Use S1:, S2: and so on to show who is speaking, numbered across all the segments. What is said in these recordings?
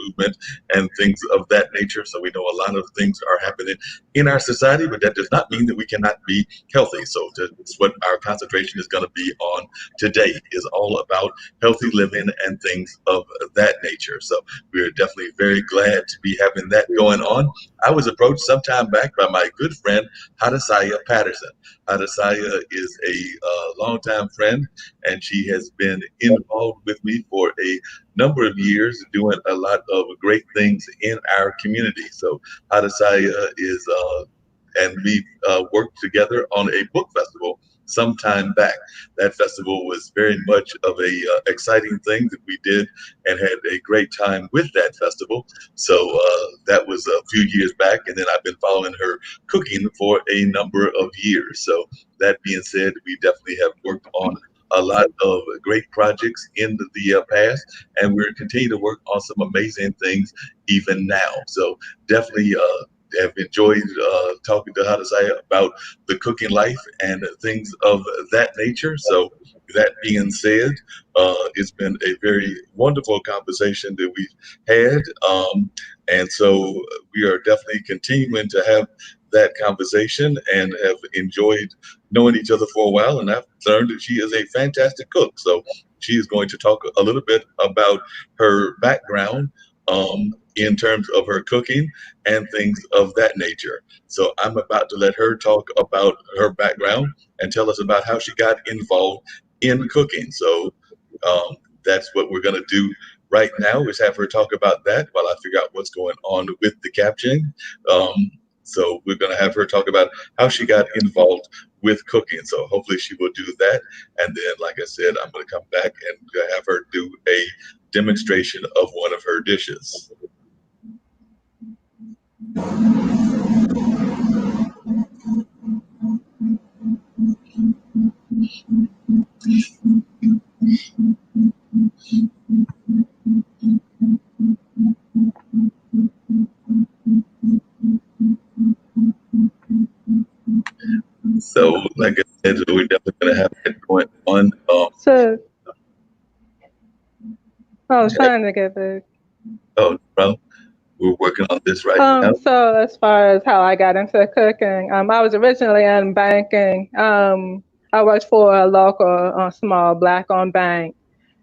S1: movement and things of that nature. So we know a lot of things are happening in our society, but that does not mean that we cannot be healthy. So that's what our concentration is going to be on today, is all about healthy living and things of that nature. So we're definitely very glad to be having that going on. I was approached some time back by my good friend, Hadassah Patterson. Hadassah is a longtime friend, and she has been involved with me for a number of years, doing a lot of great things in our community. So Hadassah is, and we worked together on a book festival some time back. That festival was very much of a exciting thing that we did, and had a great time with that festival. So that was a few years back, and then I've been following her cooking for a number of years. So that being said, we definitely have worked on a lot of great projects in the past, and we're continuing to work on some amazing things even now. So definitely have enjoyed talking to Hadassah about the cooking life and things of that nature. So that being said, it's been a very wonderful conversation that we've had. And so we are definitely continuing to have that conversation, and have enjoyed knowing each other for a while. And I've learned that she is a fantastic cook. So she is going to talk a little bit about her background in terms of her cooking and things of that nature. So I'm about to let her talk about her background and tell us about how she got involved in cooking. So that's what we're going to do right now, is have her talk about that while I figure out what's going on with the captioning. So we're going to have her talk about how she got involved with cooking. So hopefully she will do that. And then, like I said, I'm going to come back and have her do a demonstration of one of her dishes. So, like I said, we're definitely going to have it going on.
S2: So I was trying to get back.
S1: Oh, well, we're working on this right now.
S2: So as far as how I got into cooking, I was originally in banking. I worked for a local small Black-owned bank,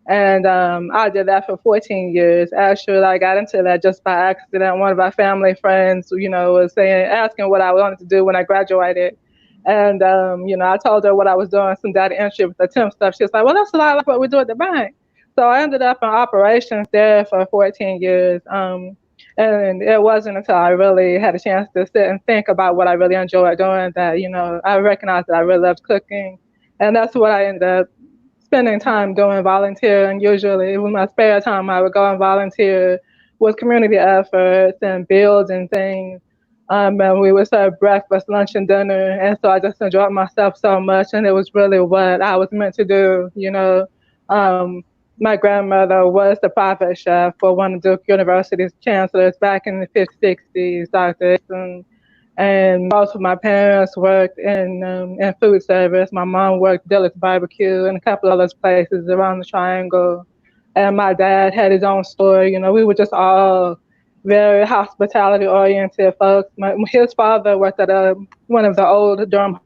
S2: and I did that for 14 years. Actually, I got into that just by accident. One of our family friends, was asking what I wanted to do when I graduated. And, I told her what I was doing, some data entry with the temp stuff. She was like, well, that's a lot like what we do at the bank. So I ended up in operations there for 14 years. And it wasn't until I really had a chance to sit and think about what I really enjoyed doing that, I recognized that I really loved cooking. And that's what I ended up spending time doing, volunteering. Usually with my spare time, I would go and volunteer with community efforts and builds and things. And we would serve breakfast, lunch, and dinner. And so I just enjoyed myself so much. And it was really what I was meant to do. My grandmother was the private chef for one of Duke University's chancellors back in the 50s, 60s, Dr. And both of my parents worked in food service. My mom worked Dillard's Barbecue and a couple of other places around the Triangle. And my dad had his own store. We were just all very hospitality oriented folks. His father worked at one of the old Durham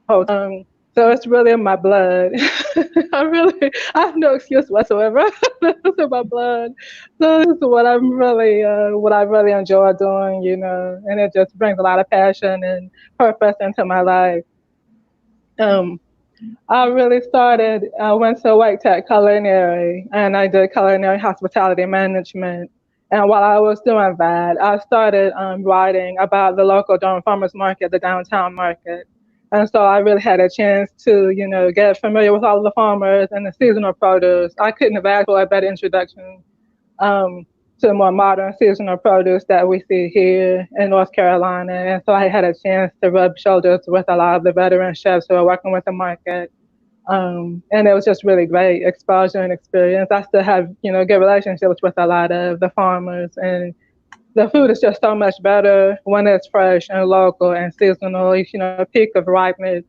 S2: hotels. So it's really in my blood. I have no excuse whatsoever. It's in my blood. So this is what what I really enjoy doing, and it just brings a lot of passion and purpose into my life. Um, I went to White Tech Culinary, and I did culinary hospitality management. And while I was doing that, I started writing about the local Durham Farmers Market, the downtown market. And so I really had a chance to, get familiar with all of the farmers and the seasonal produce. I couldn't have asked for a better introduction um, to the more modern seasonal produce that we see here in North Carolina. And so I had a chance to rub shoulders with a lot of the veteran chefs who are working with the market. And it was just really great exposure and experience. I still have, good relationships with a lot of the farmers, and the food is just so much better when it's fresh and local and seasonal, peak of ripeness.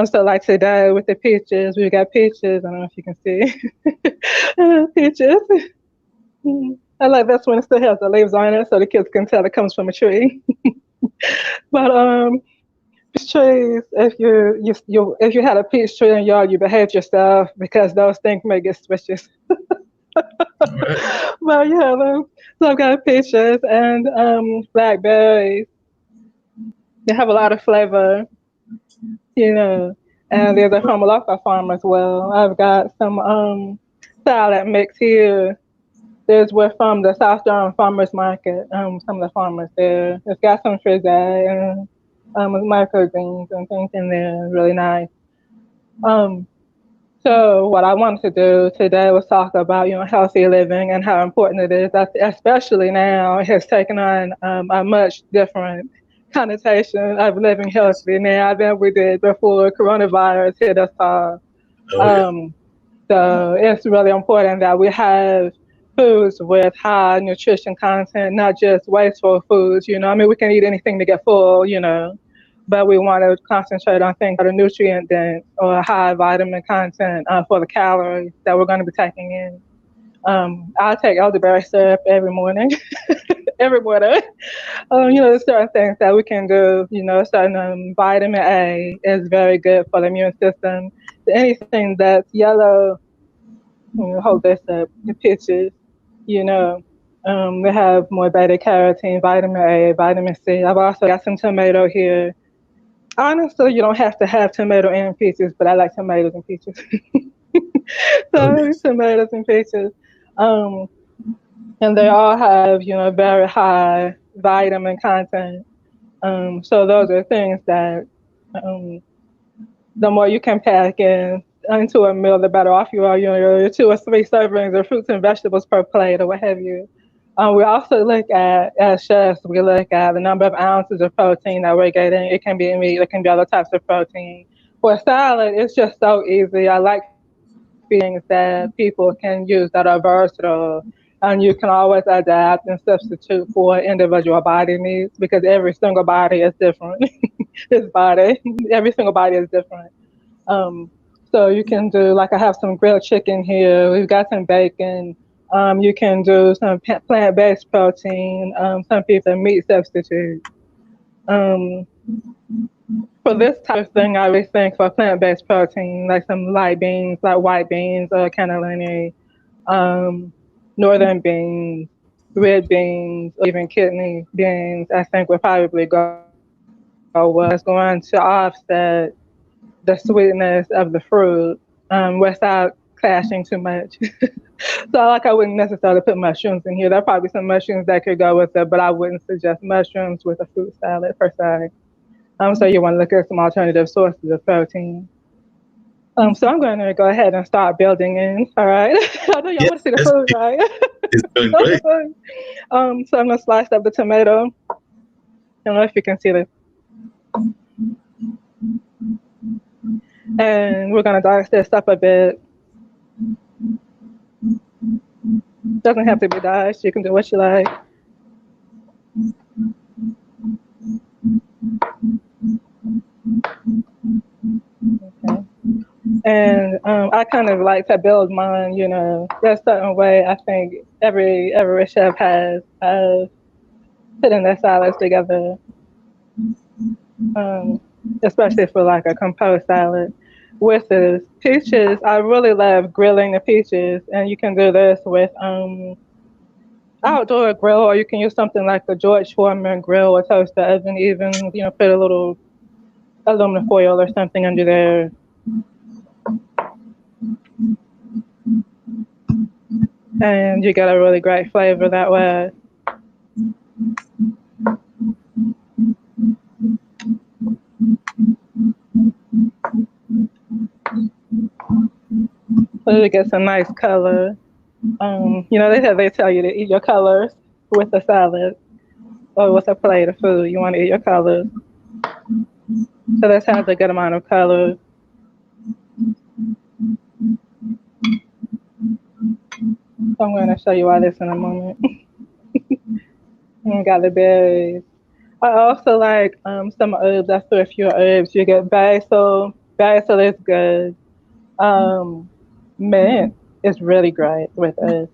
S2: So like today with the peaches, we got peaches. I don't know if you can see peaches. I like that's when it still has the leaves on it, so the kids can tell it comes from a tree. But peach trees, if you had a peach tree in your yard, you behave yourself because those things may get switches.
S1: Right.
S2: But yeah, so I've got peaches and blackberries. They have a lot of flavor, you know. And there's a from a local farm as well. I've got some salad mix here. There's we're from the South Durham Farmers Market. Some of the farmers there. It's got some frizzy and microgreens and things in there. Really nice. Um, so what I wanted to do today was talk about healthy living and how important it is. Especially now, it has taken on a much different connotation of living healthy now than we did before coronavirus hit us all.
S1: Oh yeah.
S2: Um, so it's really important that we have foods with high nutrition content, not just wasteful foods. I mean, we can eat anything to get full, but we want to concentrate on things that are nutrient dense or high vitamin content for the calories that we're going to be taking in. I take elderberry syrup every morning, every morning. There's certain things that we can do. Certain vitamin A is very good for the immune system. Anything that's yellow, hold this up, the pictures, you know, they have more beta carotene, vitamin A, vitamin C. I've also got some tomato here. Honestly, you don't have to have tomato and peaches, but I like tomatoes and peaches.
S1: Oh
S2: So
S1: yes.
S2: tomatoes and peaches. Um, and they all have, very high vitamin content. So those are things that um, the more you can pack in into a meal, the better off you are. Your 2 or 3 servings of fruits and vegetables per plate, or what have you. We also look at, as chefs, we look at the number of ounces of protein that we're getting. It can be meat, it can be other types of protein. For a salad, it's just so easy. I like feeding that people can use that are versatile. And you can always adapt and substitute for individual body needs because every single body is different. This body, every single body is different. Um, so you can do like I have some grilled chicken here. We've got some bacon. You can do some plant-based protein. Some people meat substitute. Um, for this type of thing, I would think for plant-based protein, like some light beans, like white beans, cannellini, um, northern beans, red beans, or even kidney beans, I think would probably go well. It's going to offset the sweetness of the fruit without clashing too much. So like I wouldn't necessarily put mushrooms in here. There are probably some mushrooms that could go with it, but I wouldn't suggest mushrooms with a fruit salad per se. So you want to look at some alternative sources of protein. So I'm going to go ahead and start building in. All right. I know y'all
S1: Yeah.
S2: want to see the
S1: That's
S2: food, right?
S1: it's doing
S2: So
S1: great.
S2: I'm going to slice up the tomato. I don't know if you can see this. And we're going to dice this up a bit. Doesn't have to be diced. You can do what you like. Okay. And I kind of like to build mine, there's a certain way I think every chef has putting their salads together, um, especially for like a composed salad. With this peaches, I really love grilling the peaches, and you can do this with outdoor grill, or you can use something like the George Foreman grill or toaster oven. Even put a little aluminum foil or something under there. And you get a really great flavor that way. So you get some nice color. They tell you to eat your colors with a salad or with a plate of food. You want to eat your colors. So this has a good amount of color. So I'm going to show you all this in a moment. And got the berries. I also like some herbs. I threw a few herbs. You get basil. Basil is good. Um, mint is really great with us.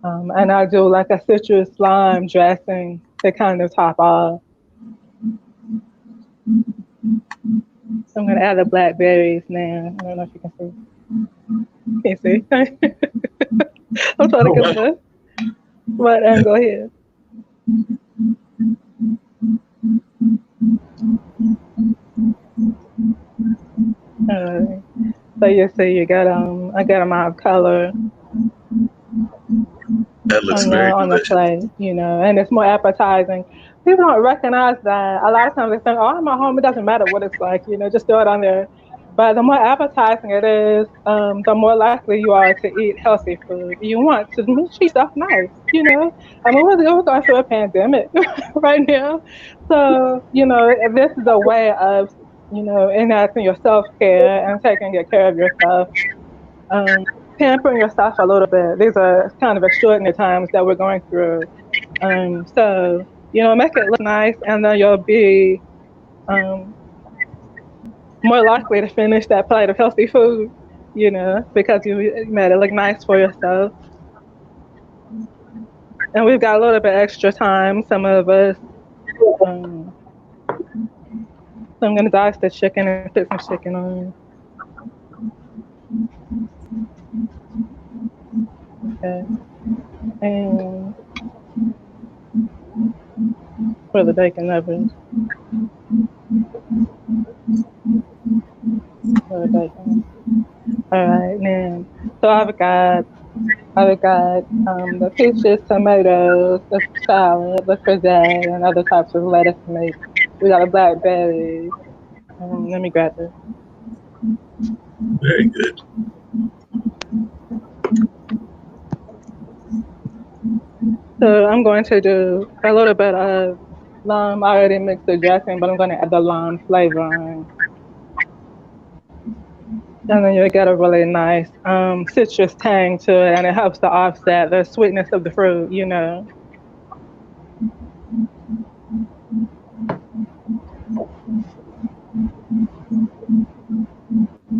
S2: And I do like a citrus lime dressing to kind of top off. So I'm gonna add the blackberries now. I don't know if you can see. Can you see? I'm trying to
S1: Oh,
S2: get
S1: wow.
S2: the right angle here. So you see, you got I got them out of color
S1: That looks
S2: on
S1: very
S2: the
S1: delicious.
S2: plate, and it's more appetizing. People don't recognize that. A lot of times they think, "Oh, I'm at home. It doesn't matter what it's like. Just throw it on there." But the more appetizing it is, the more likely you are to eat healthy food. You want to treat yourself nice. I mean, we're going through a pandemic right now, so this is a way of enacting your self care and taking good care of yourself. Um, Pampering yourself a little bit. These are kind of extraordinary times that we're going through. So, make it look nice, and then you'll be um, more likely to finish that plate of healthy food, because you made it look nice for yourself. And we've got a little bit extra time, some of us. Um, so I'm going to dice the chicken and put some chicken on. Okay. And for the bacon lovers, for the bacon. All right, now, so I've got the peaches, tomatoes, the salad, the courgette, and other types of lettuce meat. We got a blackberry. Let me grab this.
S1: Very good.
S2: So I'm going to do a little bit of lime. I already mixed the dressing, but I'm going to add the lime flavor on. And then you get a really nice citrus tang to it, and it helps to offset the sweetness of the fruit.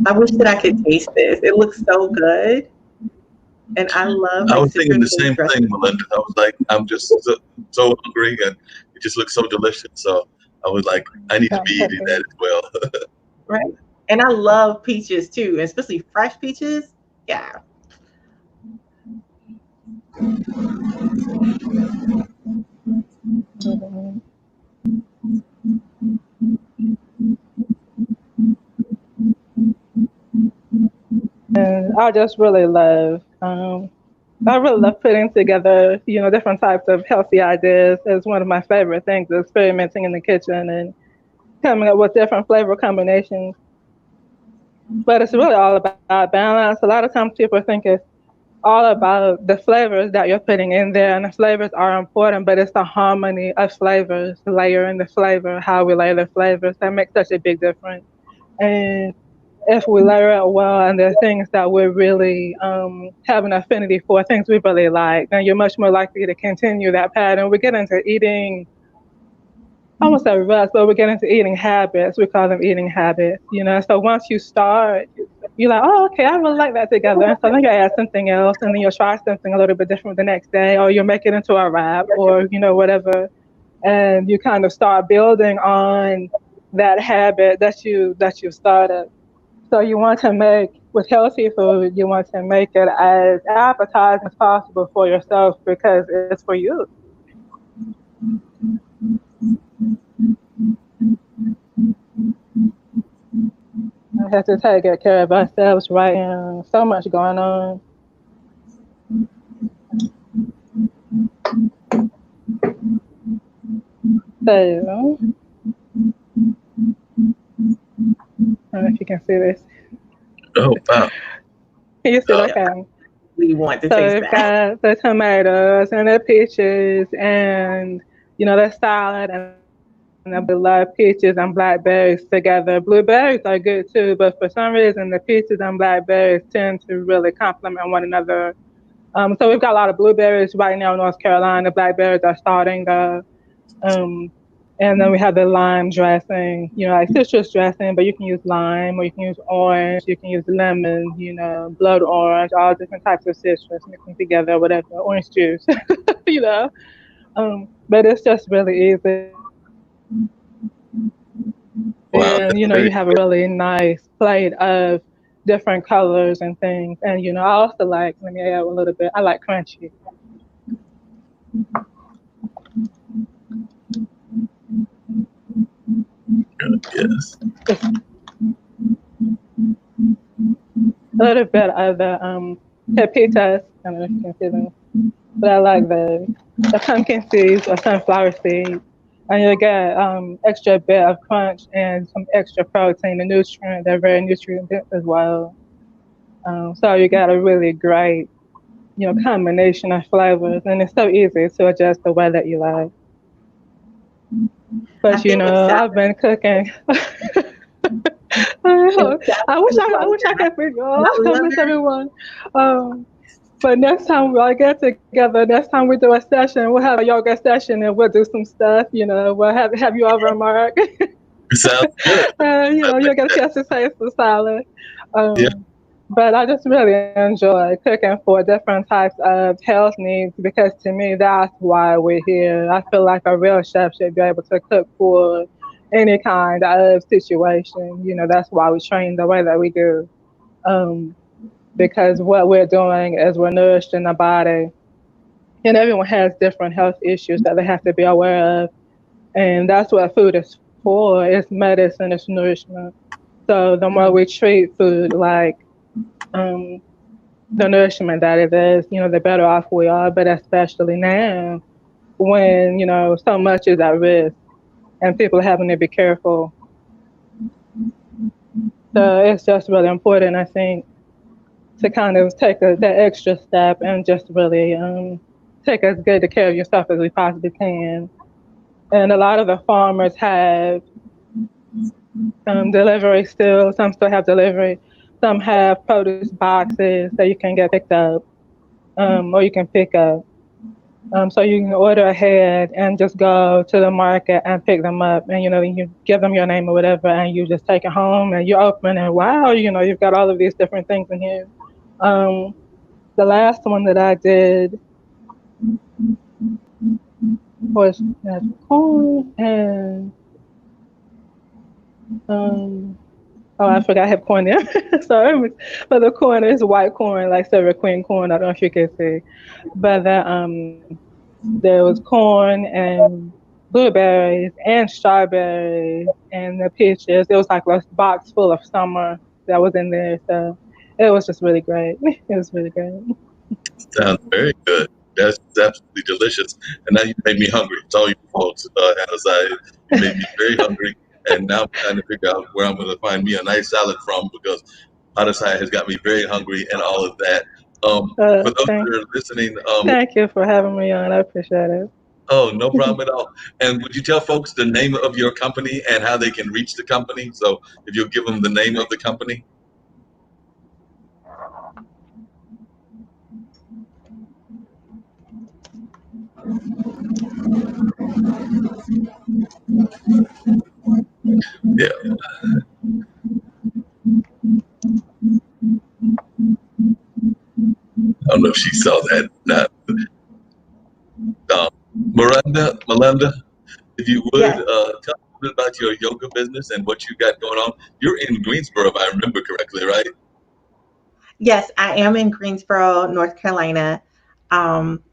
S3: I wish that I could taste this. It looks so good. And I love
S1: I
S3: like
S1: was thinking
S3: citrus
S1: the
S3: based
S1: same thing,
S3: dressing.
S1: Melinda. I was like, I'm just so hungry, and it just looks so delicious. So I was like, I need to be eating that as well.
S3: Right. And I love peaches too, especially fresh peaches. Yeah.
S2: And I really love putting together, different types of healthy ideas. It's one of my favorite things, experimenting in the kitchen and coming up with different flavor combinations. But it's really all about balance. A lot of times people think it's all about the flavors that you're putting in there, and the flavors are important, but it's the harmony of flavors, layering the flavor, how we layer the flavors, that makes such a big difference. And if we layer it well and there are things that we really have an affinity for, things we really like, then you're much more likely to continue that pattern. We get into eating, I won't say ruts, but we get into eating habits. We call them eating habits. So once you start, you're like, oh, okay, I really like that together. And so then you add something else, and then you'll try something a little bit different the next day, or you'll make it into a wrap, or whatever. And you kind of start building on that habit that you started. So you want to make, with healthy food, you want to make it as appetizing as possible for yourself because it's for you. We have to take good care of ourselves right now. So much going on. So, I don't know if you can see this.
S1: Oh, wow.
S2: You see,
S3: Yeah.
S2: okay.
S3: We want to
S2: So
S3: taste
S2: we've
S3: that.
S2: got the tomatoes and the peaches and, the salad and the love peaches and blackberries together. Blueberries are good too, but for some reason the peaches and blackberries tend to really complement one another. So we've got a lot of blueberries right now in North Carolina. Blackberries are starting to um, And then we have the lime dressing, like citrus dressing, but you can use lime or you can use orange, you can use lemon, blood orange, all different types of citrus mixing together, whatever, orange juice, you know. But it's just really easy.
S1: Wow,
S2: And,
S1: that's
S2: you
S1: very
S2: have a really nice plate of different colors and things. And, I also like, let me add a little bit, I like crunchy.
S1: good. Yes.
S2: A little bit of the pepitas, I don't know if you can see them, but I like the pumpkin seeds or sunflower seeds. And you get extra bit of crunch and some extra protein and nutrient. They're very nutrient dense as well. So you got a really great, combination of flavors, and it's so easy to adjust the way that you like.
S3: I
S2: But
S3: think with
S2: I've
S3: salad,
S2: been cooking.
S3: and
S2: I
S3: salad
S2: wish
S3: is
S2: I
S3: like
S2: wish I
S3: that.
S2: could figure
S3: And
S2: out.
S3: I
S2: I
S3: love
S2: miss
S3: it.
S2: everyone. But next time we all get together, next time we do a session, we'll have a yoga session and we'll do some stuff. We'll have you over, Mark.
S1: It sounds good. I like
S2: You'll get a
S1: that.
S2: chance to taste the salad.
S1: Yeah.
S2: Um, but I just really enjoy cooking for different types of health needs because to me, that's why we're here. I feel like a real chef should be able to cook for any kind of situation. That's why we train the way that we do. Um, because what we're doing is we're nourishing the body. And everyone has different health issues that they have to be aware of. And that's what food is for. It's medicine, it's nourishment. So the more we treat food like um, the nourishment that it is, the better off we are. But especially now when, so much is at risk and people are having to be careful. So it's just really important, I think, to kind of take that extra step and just really take as good care of yourself as we possibly can. And a lot of the farmers have delivery still. Some still have delivery. Some have produce boxes that you can get picked up or you can pick up. So you can order ahead and just go to the market and pick them up. And, you give them your name or whatever, and you just take it home and you open and wow, you've got all of these different things in here. Um, the last one that I did was corn and oh, I forgot I have corn there. Sorry, but the corn is white corn, like silver queen corn. I don't know if you can see, but there was corn and blueberries and strawberries and the peaches. It was like a box full of summer that was in there, so it was just really great. It was really great.
S1: Sounds very good. That's absolutely delicious. And now you made me hungry. It's all your fault, Hadassah. You made me very hungry. And now I'm trying to figure out where I'm going to find me a nice salad from because Hadassah has got me very hungry and all of that. For those
S2: Thank,
S1: that are listening,
S2: thank you for having me on. I appreciate it.
S1: oh, no problem at all. And would you tell folks the name of your company and how they can reach the company? So if you'll give them the name of the company. Yeah. I don't know if she saw that. Not. Milanda, if you would
S3: Yes.
S1: tell us a bit about your yoga business and what you got going on. You're in Greensboro, if I remember correctly, right?
S3: Yes, I am in Greensboro, North Carolina.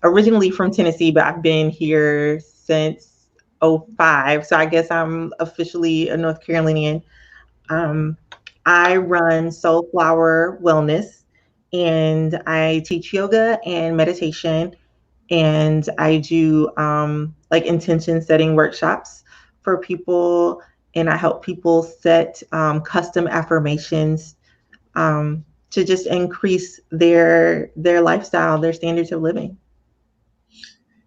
S3: Originally from Tennessee, but I've been here since '05. So I guess I'm officially a North Carolinian. Um, I run SoulFlower Wellness and I teach yoga and meditation. And I do like intention setting workshops for people. And I help people set custom affirmations to just increase their lifestyle, their standards of living.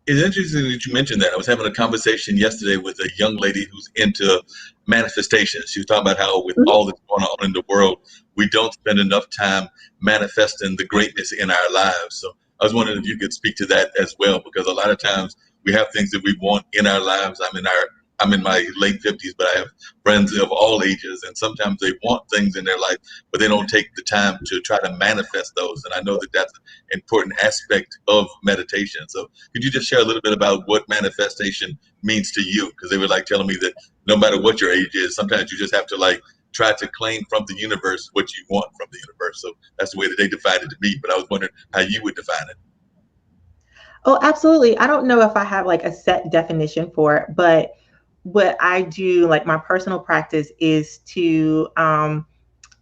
S1: It's interesting that you mentioned that. I was having a conversation yesterday with a young lady who's into manifestation. She was talking about how with
S3: Mhm.
S1: all that's going on in the world, we don't spend enough time manifesting the greatness in our lives. So I was wondering if you could speak to that as well, because a lot of times we have things that we want in our lives. I mean, I'm in my late 50s, but I have friends of all ages, and sometimes they want things in their life, but they don't take the time to try to manifest those. And I know that that's an important aspect of meditation. So could you just share a little bit about what manifestation means to you? Because they were like telling me that no matter what your age is, sometimes you just have to like try to claim from the universe what you want from the universe. So that's the way that they defined it to me. But I was wondering how you would define it.
S3: Oh, absolutely. I don't know if I have like a set definition for it, but what I do, like my personal practice, is to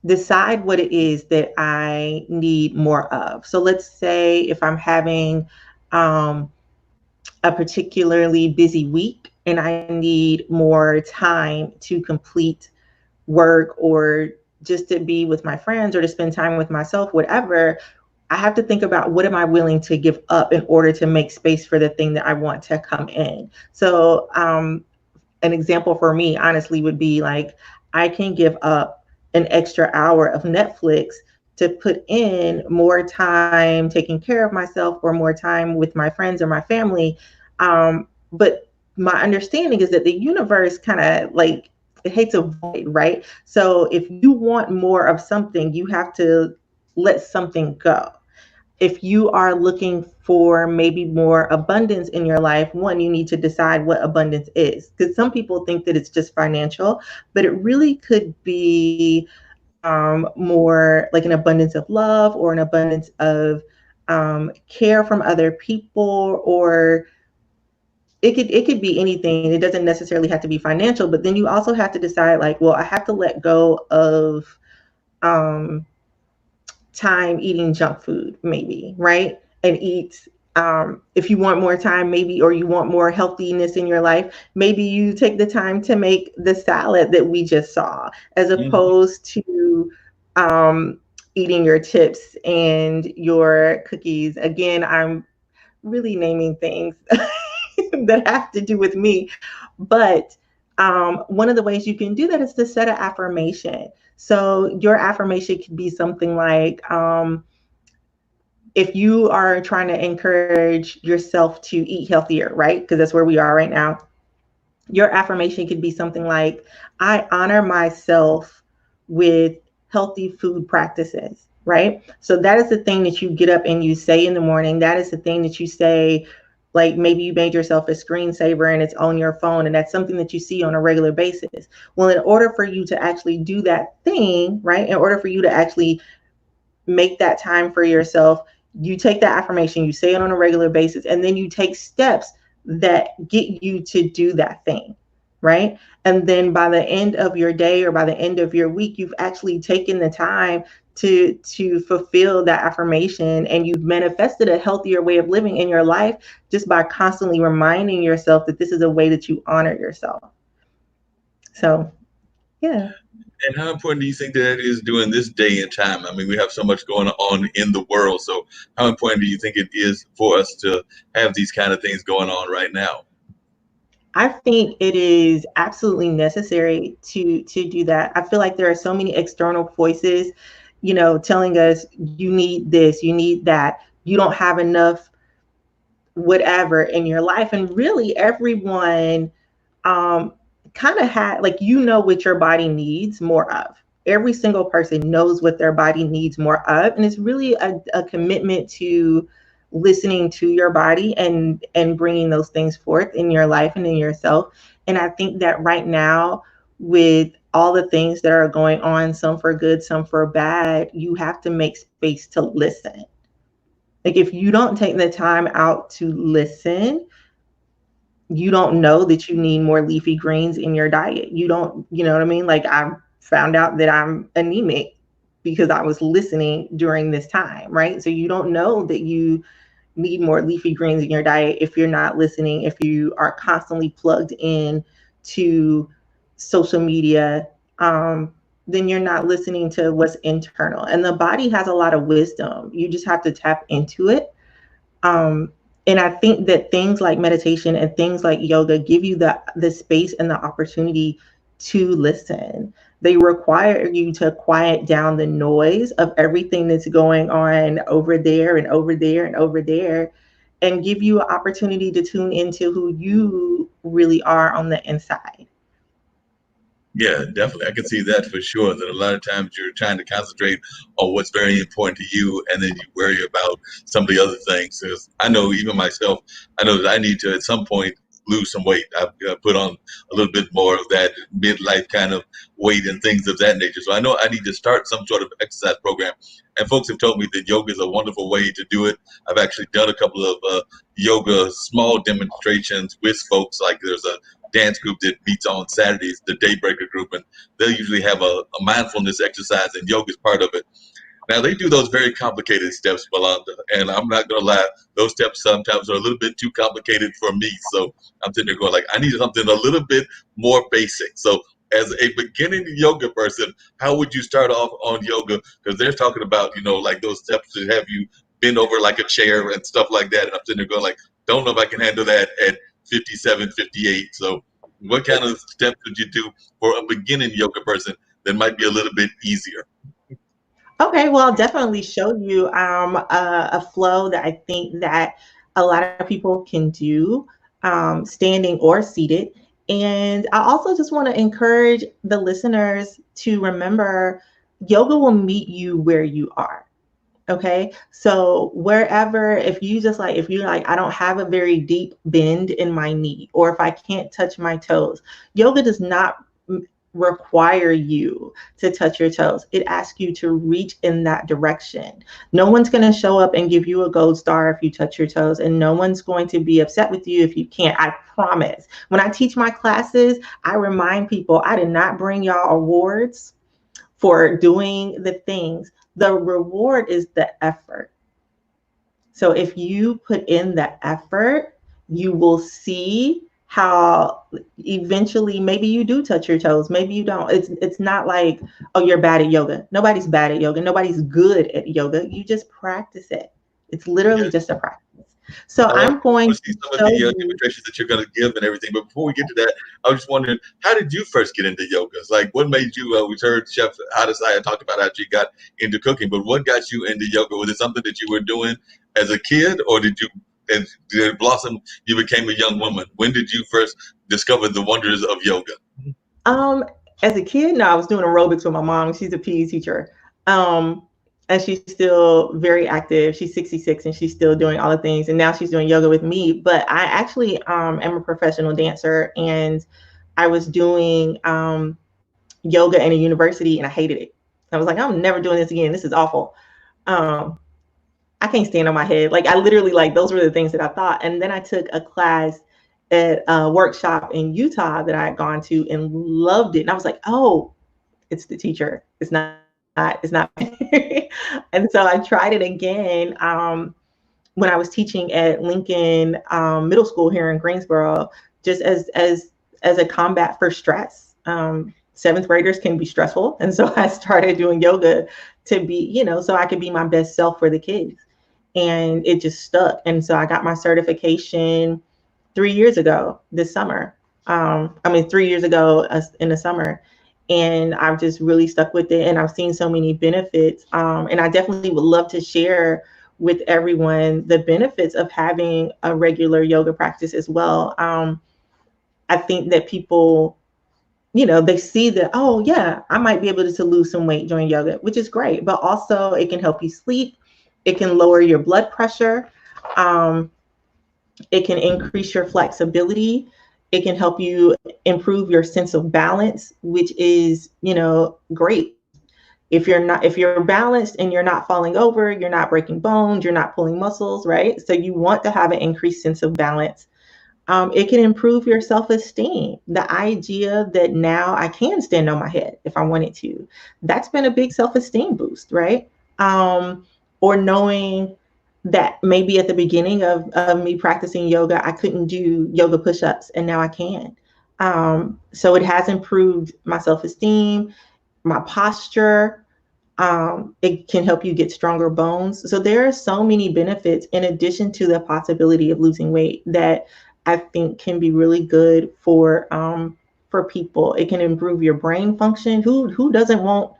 S3: decide what it is that I need more of. So let's say if I'm having a particularly busy week and I need more time to complete work or just to be with my friends or to spend time with myself, whatever, I have to think about what am I willing to give up in order to make space for the thing that I want to come in. So an example for me, honestly, would be like, I can give up an extra hour of Netflix to put in more time taking care of myself or more time with my friends or my family. But my understanding is that the universe kind of like, it hates a void, right? So if you want more of something, you have to let something go. If you are looking for maybe more abundance in your life, one, you need to decide what abundance is. Because some people think that it's just financial, but it really could be more like an abundance of love or an abundance of care from other people, or it could be anything. It doesn't necessarily have to be financial, but then you also have to decide like, well, I have to let go of um, time eating junk food, maybe, right? And eat, if you want more time, maybe, or you want more healthiness in your life, maybe you take the time to make the salad that we just saw, as opposed to eating your chips and your cookies. Again, I'm really naming things that have to do with me. But one of the ways you can do that is to set an affirmation. So your affirmation could be something like, if you are trying to encourage yourself to eat healthier, right? Because that's where we are right now. Your affirmation could be something like, I honor myself with healthy food practices, right? So that is the thing that you get up and you say in the morning. That is the thing that you say, like maybe you made yourself a screensaver and it's on your phone, and that's something that you see on a regular basis. Well, in order for you to actually do that thing, right? In order for you to actually make that time for yourself, you take that affirmation, you say it on a regular basis, and then you take steps that get you to do that thing, right? And then by the end of your day or by the end of your week, you've actually taken the time to fulfill that affirmation, and you've manifested a healthier way of living in your life just by constantly reminding yourself that this is a way that you honor yourself. So, yeah.
S1: And how important do you think that is during this day and time? I mean, we have so much going on in the world. So how important do you think it is for us to have these kind of things going on right now?
S3: I think it is absolutely necessary to do that. I feel like there are so many external voices, telling us you need this, you need that, you don't have enough whatever in your life. And really everyone kind of had, like, what your body needs more of. Every single person knows what their body needs more of. And it's really a commitment to listening to your body and bringing those things forth in your life and in yourself. And I think that right now, with all the things that are going on, some for good, some for bad, you have to make space to listen. Like, if you don't take the time out to listen, you don't know that you need more leafy greens in your diet. You don't, you know what I mean? Like, I found out that I'm anemic because I was listening during this time, right? So you don't know that you need more leafy greens in your diet if you're not listening, if you are constantly plugged in to social media, then you're not listening to what's internal. And the body has a lot of wisdom. You just have to tap into it. And I think that things like meditation and things like yoga give you the space and the opportunity to listen. They require you to quiet down the noise of everything that's going on over there and over there and over there, and give you an opportunity to tune into who you really are on the inside.
S1: Yeah, definitely. I can see that for sure. That a lot of times you're trying to concentrate on what's very important to you, and then you worry about some of the other things. 'Cause I know even myself, I know that I need to at some point lose some weight. I've put on a little bit more of that midlife kind of weight and things of that nature. So I know I need to start some sort of exercise program. And folks have told me that yoga is a wonderful way to do it. I've actually done a couple of yoga small demonstrations with folks. Like there's a dance group that meets on Saturdays, the Daybreaker group, and they'll usually have a mindfulness exercise, and yoga is part of it. Now they do those very complicated steps, Milanda, and I'm not gonna lie, those steps sometimes are a little bit too complicated for me. So I'm sitting there going like, I need something a little bit more basic. So as a beginning yoga person, how would you start off on yoga? Because they're talking about, like those steps to have you bend over like a chair and stuff like that. And I'm sitting there going like, don't know if I can handle that at 57, 58. So what kind of steps would you do for a beginning yoga person that might be a little bit easier?
S3: Okay, well, I'll definitely show you a flow that I think that a lot of people can do, standing or seated. And I also just want to encourage the listeners to remember yoga will meet you where you are. Okay. So wherever, if you're like, I don't have a very deep bend in my knee, or if I can't touch my toes, yoga does not require you to touch your toes. It asks you to reach in that direction. No one's going to show up and give you a gold star if you touch your toes, and no one's going to be upset with you if you can't. I promise. When I teach my classes, I remind people I did not bring y'all awards for doing the things. The reward is the effort. So if you put in the effort, you will see how eventually maybe you do touch your toes, maybe you don't. It's not like, oh, you're bad at yoga. Nobody's bad at yoga. Nobody's good at yoga. You just practice it. It's literally just a practice. So I'm going
S1: to see some of the demonstrations that you're going to give and everything. But before we get to that, I was just wondering, how did you first get into yoga? Like, what made you? We heard Chef Hadassah talk about how she got into cooking, but what got you into yoga? Was it something that you were doing as a kid, or did it blossom? You became a young woman. When did you first discover the wonders of yoga?
S3: As a kid, no, I was doing aerobics with my mom. She's a PE teacher. And she's still very active. She's 66 and she's still doing all the things. And now she's doing yoga with me. But I actually am a professional dancer, and I was doing yoga in a university, and I hated it. I was like, I'm never doing this again. This is awful. I can't stand on my head. Like I literally, like those were the things that I thought. And then I took a class at a workshop in Utah that I had gone to and loved it. And I was like, oh, it's the teacher. It's not. And so I tried it again when I was teaching at Lincoln Middle School here in Greensboro, just as a combat for stress. Seventh graders can be stressful. And so I started doing yoga to be, so I could be my best self for the kids. And it just stuck. And so I got my certification 3 years ago this summer. 3 years ago in the summer. And I've just really stuck with it, and I've seen so many benefits. And I definitely would love to share with everyone the benefits of having a regular yoga practice as well. I think that people, they see that, oh yeah, I might be able to lose some weight during yoga, which is great, but also it can help you sleep. It can lower your blood pressure. It can increase your flexibility. It can help you improve your sense of balance, which is, great. If you're balanced and you're not falling over, you're not breaking bones, you're not pulling muscles, right? So you want to have an increased sense of balance. It can improve your self-esteem. The idea that now I can stand on my head if I wanted to, that's been a big self-esteem boost, right? Or knowing that maybe at the beginning of me practicing yoga, I couldn't do yoga push-ups, and now I can. So it has improved my self-esteem, my posture. It can help you get stronger bones. So there are so many benefits in addition to the possibility of losing weight that I think can be really good for people. It can improve your brain function. Who doesn't want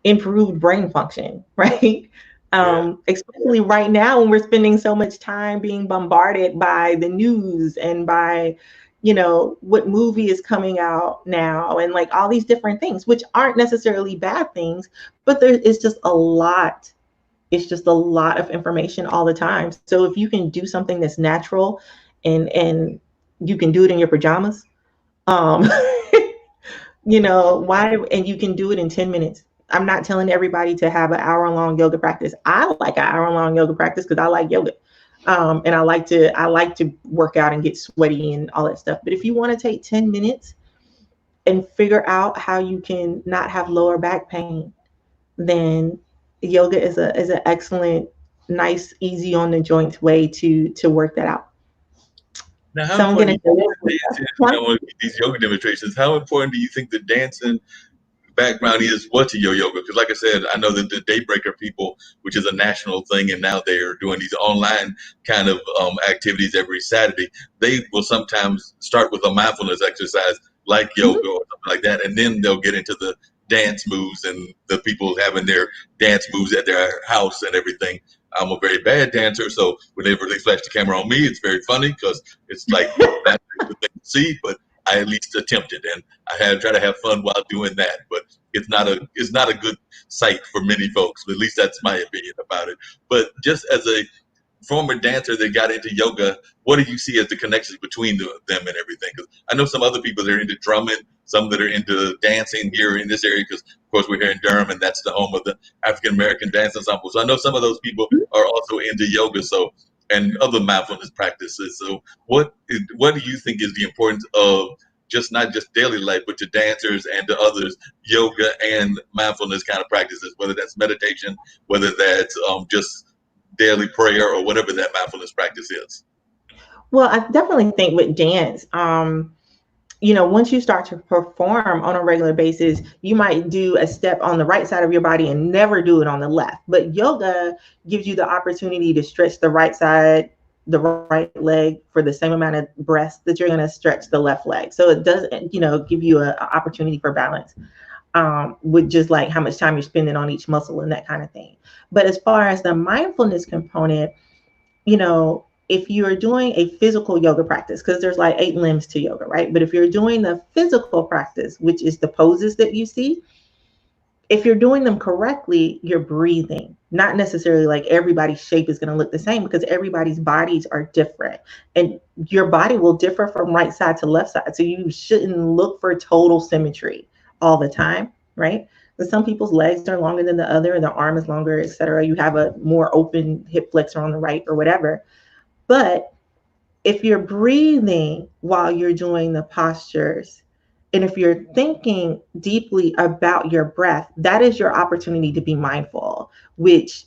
S3: improved brain function, right?
S1: Yeah.
S3: Especially right now when we're spending so much time being bombarded by the news and by, what movie is coming out now and like all these different things, which aren't necessarily bad things, but there is just a lot. It's just a lot of information all the time. So if you can do something that's natural and you can do it in your pajamas, um, why, and you can do it in 10 minutes. I'm not telling everybody to have an hour-long yoga practice. I like an hour-long yoga practice because I like yoga. And I like to work out and get sweaty and all that stuff. But if you want to take 10 minutes and figure out how you can not have lower back pain, then yoga is an excellent, nice, easy on the joints way to work that out.
S1: Now, how
S3: So I'm
S1: important
S3: gonna
S1: do you think the dancing, these yoga demonstrations, how important do you think the dancing background is what to your yoga? Because like I said, I know that the Daybreaker people, which is a national thing, and now they're doing these online kind of activities every Saturday. They will sometimes start with a mindfulness exercise like yoga or something like that, and then they'll get into the dance moves and the people having their dance moves at their house and everything. I'm a very bad dancer, so whenever they flash the camera on me, it's very funny because it's like not a good thing to see, but I at least attempted, and try to have fun while doing that. But it's not a good sight for many folks. At least that's my opinion about it. But just as a former dancer that got into yoga, what do you see as the connections between them and everything? Because I know some other people that are into drumming, some that are into dancing here in this area. Because of course we're here in Durham, and that's the home of the African American Dance Ensemble. So I know some of those people are also into yoga. So and other mindfulness practices. So what do you think is the importance of just not just daily life, but to dancers and to others, yoga and mindfulness kind of practices, whether that's meditation, whether that's just daily prayer or whatever that mindfulness practice is?
S3: Well, I definitely think with dance, once you start to perform on a regular basis, you might do a step on the right side of your body and never do it on the left. But yoga gives you the opportunity to stretch the right side, the right leg for the same amount of breaths that you're going to stretch the left leg. So it does, give you an opportunity for balance, with just like how much time you're spending on each muscle and that kind of thing. But as far as the mindfulness component, if you're doing a physical yoga practice, because there's like 8 limbs to yoga, right? But if you're doing the physical practice, which is the poses that you see, if you're doing them correctly, you're breathing. Not necessarily like everybody's shape is going to look the same because everybody's bodies are different. And your body will differ from right side to left side. So you shouldn't look for total symmetry all the time, right? But some people's legs are longer than the other, and the arm is longer, etc. You have a more open hip flexor on the right or whatever. But if you're breathing while you're doing the postures, and if you're thinking deeply about your breath, that is your opportunity to be mindful, which,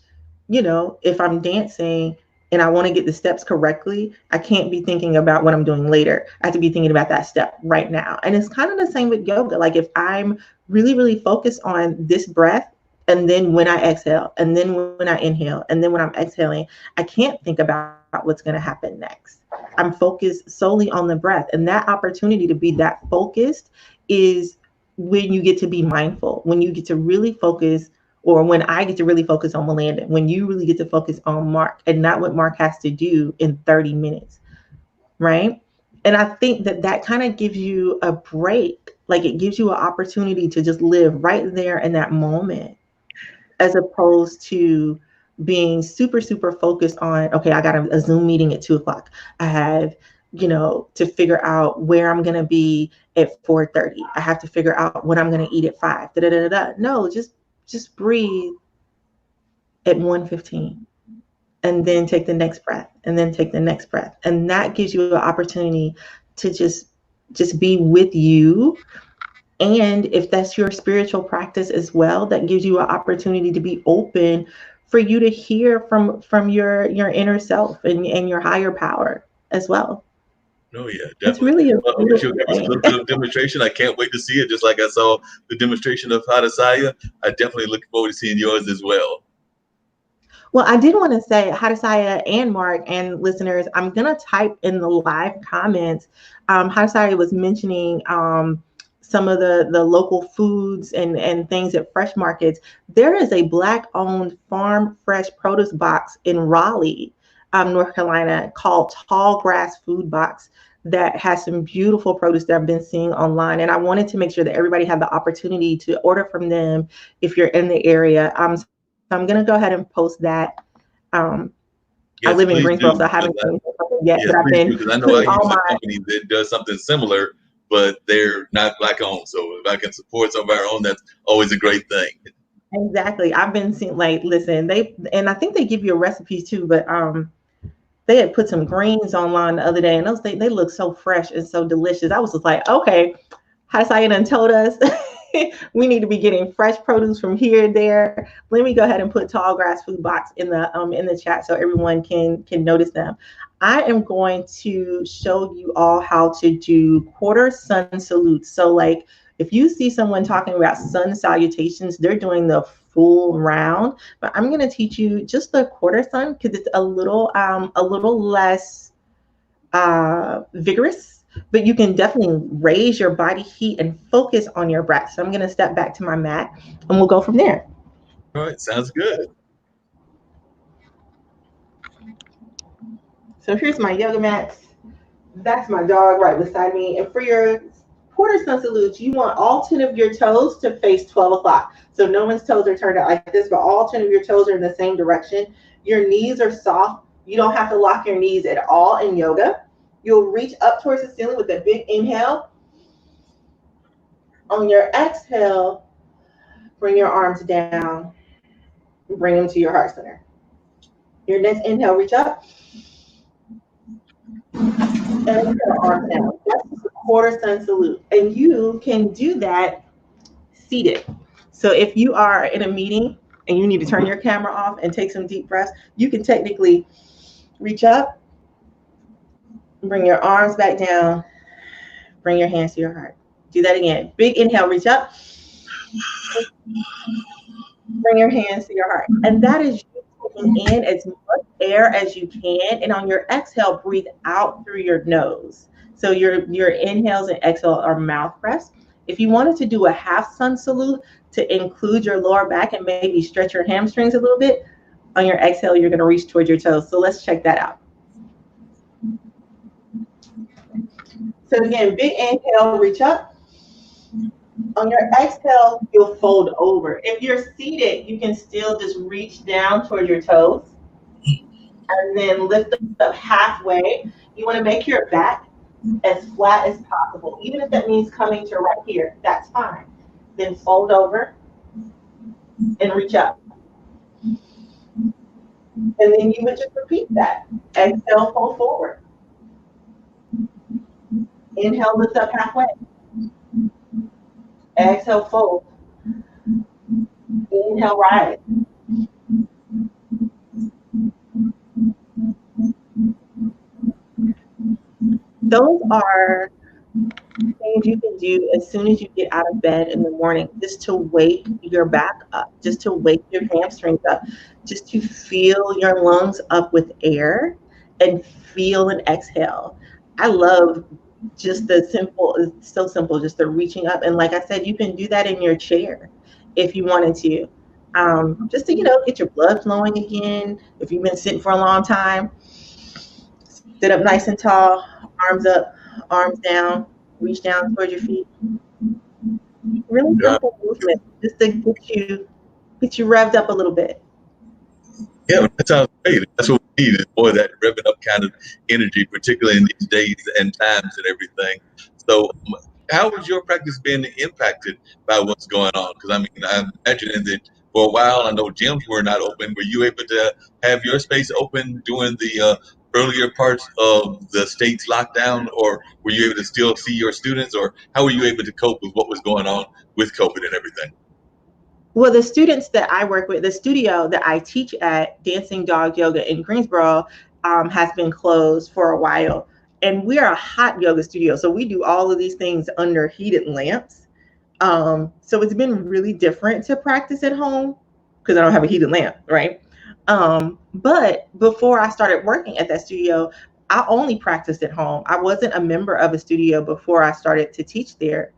S3: if I'm dancing and I want to get the steps correctly, I can't be thinking about what I'm doing later. I have to be thinking about that step right now. And it's kind of the same with yoga. Like if I'm really, really focused on this breath, and then when I exhale, and then when I inhale, and then when I'm exhaling, I can't think about what's going to happen next. I'm focused solely on the breath. And that opportunity to be that focused is when you get to be mindful, when you get to really focus, or when I get to really focus on Milanda, when you really get to focus on Mark and not what Mark has to do in 30 minutes, right? And I think that kind of gives you a break. Like it gives you an opportunity to just live right there in that moment, as opposed to being super, super focused on, okay, I got a Zoom meeting at 2 o'clock. I have, to figure out where I'm going to be at 4:30. I have to figure out what I'm going to eat at 5. Da, da, da, da. No, just breathe at 1:15 and then take the next breath and then take the next breath. And that gives you an opportunity to just be with you. And if that's your spiritual practice as well, that gives you an opportunity to be open for you to hear from your inner self and your higher power as well.
S1: Oh yeah,
S3: It's
S1: definitely.
S3: really a
S1: Well, I wish you'll
S3: beautiful
S1: give us a
S3: thing.
S1: little bit of demonstration. I can't wait to see it. Just like I saw the demonstration of Hadassah, I definitely look forward to seeing yours as well.
S3: Well, I did want to say, Hadassah and Mark and listeners, I'm going to type in the live comments. Hadassah was mentioning some of the local foods and things at fresh markets, there is a Black-owned farm fresh produce box in Raleigh, North Carolina, called Tall Grass Food Box, that has some beautiful produce that I've been seeing online. And I wanted to make sure that everybody had the opportunity to order from them if you're in the area. So I'm going to go ahead and post that. I
S1: Yes,
S3: live in
S1: please
S3: Greensboro,
S1: do.
S3: so I haven't seen something yet,
S1: Yes,
S3: but I've
S1: please do,
S3: been
S1: because I know I
S3: putting all
S1: use a
S3: my,
S1: company that does something similar, but they're not Black owned. So if I can support some of our own, that's always a great thing.
S3: exactly. I've been seeing, like, listen, and I think they give you a recipe too, but they had put some greens online the other day, and those they look so fresh and so delicious. I was just like, okay, Hadassah done told us we need to be getting fresh produce from here and there. Let me go ahead and put Tall Grass Food Box in the chat so everyone can notice them. I am going to show you all how to do quarter sun salutes. So, like, if you see someone talking about sun salutations, they're doing the full round. But I'm going to teach you just the quarter sun because it's a little less vigorous, but you can definitely raise your body heat and focus on your breath. So I'm going to step back to my mat and we'll go from there.
S1: All right, sounds good.
S3: So here's my yoga mats. That's my dog right beside me. And for your quarter sun salutes, you want all 10 of your toes to face 12 o'clock. So no one's toes are turned out like this, but all 10 of your toes are in the same direction. Your knees are soft. You don't have to lock your knees at all in yoga. You'll reach up towards the ceiling with a big inhale. On your exhale, bring your arms down. Bring them to your heart center. Your next inhale, reach up. And exhale, arms down. That's just a quarter sun salute. And you can do that seated. So if you are in a meeting and you need to turn your camera off and take some deep breaths, you can technically reach up, bring your arms back down, bring your hands to your heart. Do that again. Big inhale, reach up. Bring your hands to your heart. And that is you taking in as much air as you can. And on your exhale, breathe out through your nose. So your inhales and exhale are mouth pressed. If you wanted to do a half sun salute to include your lower back and maybe stretch your hamstrings a little bit, on your exhale, you're going to reach towards your toes. So let's check that out. So again, big inhale, reach up. On your exhale, you'll fold over. If you're seated, you can still just reach down towards your toes and then lift up halfway. You want to make your back as flat as possible. Even if that means coming to right here, that's fine. Then fold over and reach up. And then you would just repeat that. Exhale, fold forward. Inhale, lift up halfway. Exhale, fold. Inhale, rise. Those are things you can do as soon as you get out of bed in the morning, just to wake your back up, just to wake your hamstrings up, just to fill your lungs up with air and feel and exhale. I love just the simple, it's so simple, just the reaching up. And like I said, you can do that in your chair if you wanted to. Just to, get your blood flowing again. If you've been sitting for a long time, sit up nice and tall, arms up, arms down, reach down towards your feet. Really simple movement, just to get you revved up a little bit.
S1: Yeah, that sounds great. That's what we need, is more that revving up kind of energy, particularly in these days and times and everything. So how has your practice been impacted by what's going on? Because, I mean, I'm imagining that for a while, I know gyms were not open. Were you able to have your space open during the earlier parts of the state's lockdown, or were you able to still see your students, or how were you able to cope with what was going on with COVID and everything?
S3: Well, the students that I work with, the studio that I teach at, Dancing Dog Yoga in Greensboro, has been closed for a while. And we are a hot yoga studio, so we do all of these things under heated lamps. So it's been really different to practice at home because I don't have a heated lamp, right? But before I started working at that studio, I only practiced at home. I wasn't a member of a studio before I started to teach there.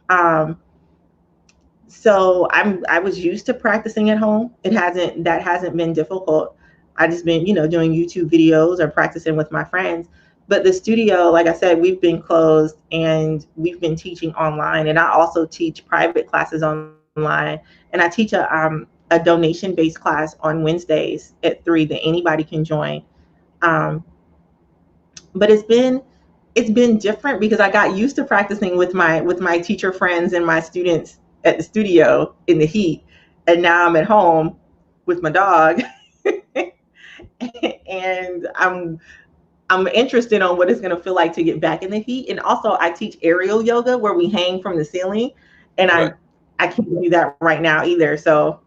S3: Um, so I was used to practicing at home. That hasn't been difficult. I just been, doing YouTube videos or practicing with my friends. But the studio, like I said, we've been closed and we've been teaching online. And I also teach private classes online. And I teach a donation-based class on Wednesdays at 3 that anybody can join. Um, but it's been different because I got used to practicing with my teacher friends and my students at the studio in the heat, and now I'm at home with my dog, and I'm interested on what it's going to feel like to get back in the heat. And also, I teach aerial yoga where we hang from the ceiling, and
S1: Right.
S3: I can't do that right now either. So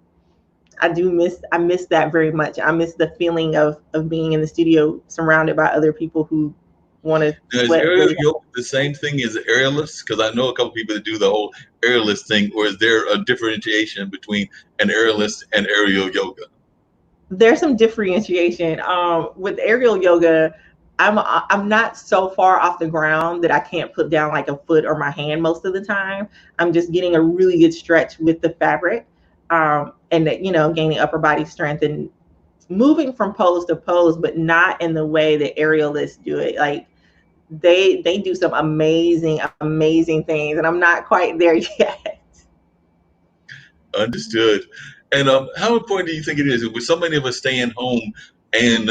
S3: I miss that very much. I miss the feeling of being in the studio surrounded by other people who want to
S1: Now, is
S3: sweat
S1: aerial
S3: really.
S1: yoga the same thing as aerialist? Because I know a couple people that do the whole aerialist thing, or is there a differentiation between an aerialist and aerial yoga?
S3: There's some differentiation. With aerial yoga, I'm not so far off the ground that I can't put down like a foot or my hand most of the time. I'm just getting a really good stretch with the fabric, and that, gaining upper body strength and moving from pose to pose, but not in the way that aerialists do it. Like they do some amazing things, and I'm not quite there yet.
S1: Understood. And how important do you think it is with so many of us staying home and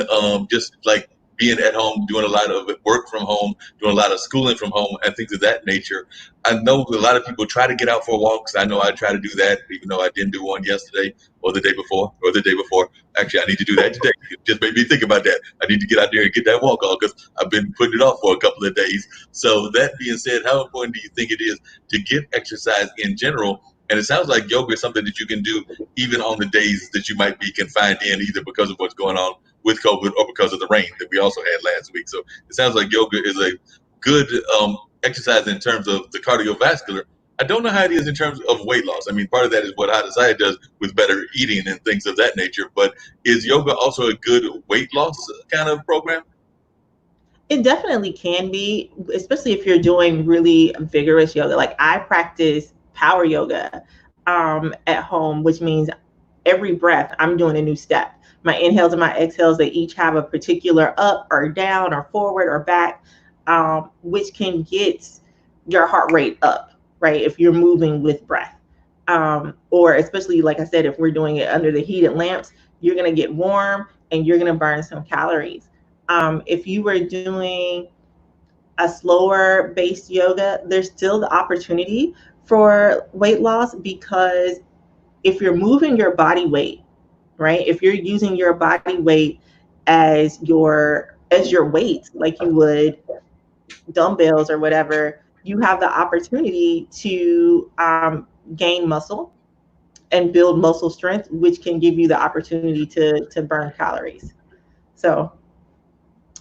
S1: just like being at home, doing a lot of work from home, doing a lot of schooling from home, and things of that nature? I know a lot of people try to get out for walks. I know I try to do that, even though I didn't do one yesterday or the day before or the day before. Actually, I need to do that today. It just made me think about that. I need to get out there and get that walk on because I've been putting it off for a couple of days. So that being said, how important do you think it is to get exercise in general? And it sounds like yoga is something that you can do even on the days that you might be confined in, either because of what's going on with COVID or because of the rain that we also had last week. So it sounds like yoga is a good exercise in terms of the cardiovascular. I don't know how it is in terms of weight loss. I mean, part of that is what Hadassah does with better eating and things of that nature. But is yoga also a good weight loss kind of program?
S3: It definitely can be, especially if you're doing really vigorous yoga. Like I practice power yoga at home, which means every breath I'm doing a new step. My inhales and my exhales, they each have a particular up or down or forward or back, which can get your heart rate up, right? If you're moving with breath. Or especially, like I said, if we're doing it under the heated lamps, you're going to get warm and you're going to burn some calories. If you were doing a slower based yoga, there's still the opportunity for weight loss because if you're moving your body weight, right? If you're using your body weight as your weight, like you would dumbbells or whatever, you have the opportunity to gain muscle and build muscle strength, which can give you the opportunity to burn calories. So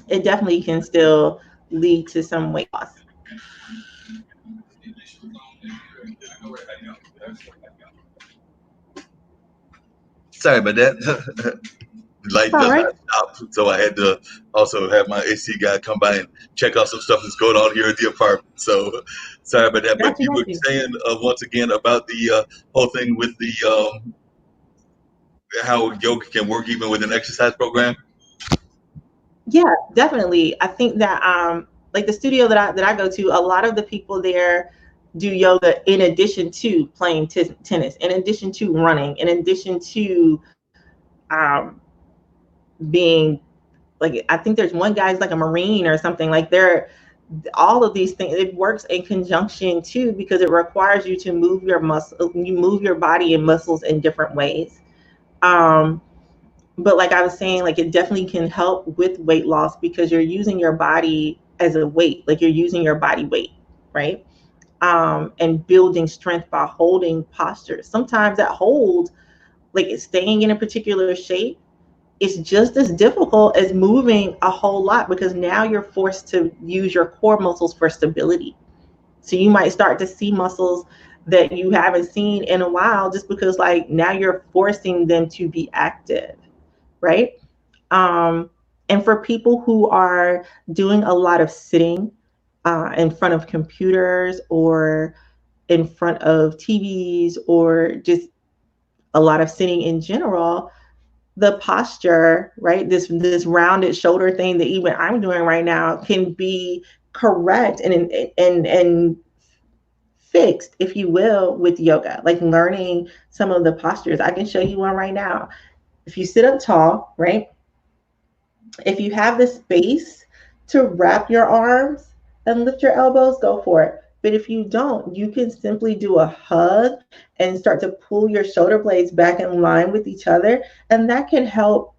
S3: it definitely can still lead to some weight loss.
S1: Sorry about that. The light
S3: All
S1: just
S3: right.
S1: stopped, so I had to also have my AC guy come by and check out some stuff that's going on here at the apartment. So sorry about that. But
S3: Got you,
S1: you
S3: got
S1: were
S3: you.
S1: saying once again about the whole thing with the how yoga can work even with an exercise program.
S3: Yeah, definitely. I think that like the studio that I go to, a lot of the people there do yoga in addition to playing tennis, in addition to running, in addition to um, being like, I think there's one guy's like a Marine or something. Like they're all of these things. It works in conjunction too because it requires you to move your muscle, you move your body and muscles in different ways. Um, but like I was saying, like it definitely can help with weight loss because you're using your body as a weight, like you're using your body weight, right? And building strength by holding posture. Sometimes that hold, like it's staying in a particular shape, it's just as difficult as moving a whole lot because now you're forced to use your core muscles for stability. So you might start to see muscles that you haven't seen in a while just because like now you're forcing them to be active, right? Um, and for people who are doing a lot of sitting in front of computers or in front of TVs or just a lot of sitting in general, the posture, right? This rounded shoulder thing that even I'm doing right now can be correct and fixed, if you will, with yoga, like learning some of the postures. I can show you one right now. If you sit up tall, right? If you have the space to wrap your arms and lift your elbows, go for it. But if you don't, you can simply do a hug and start to pull your shoulder blades back in line with each other. And that can help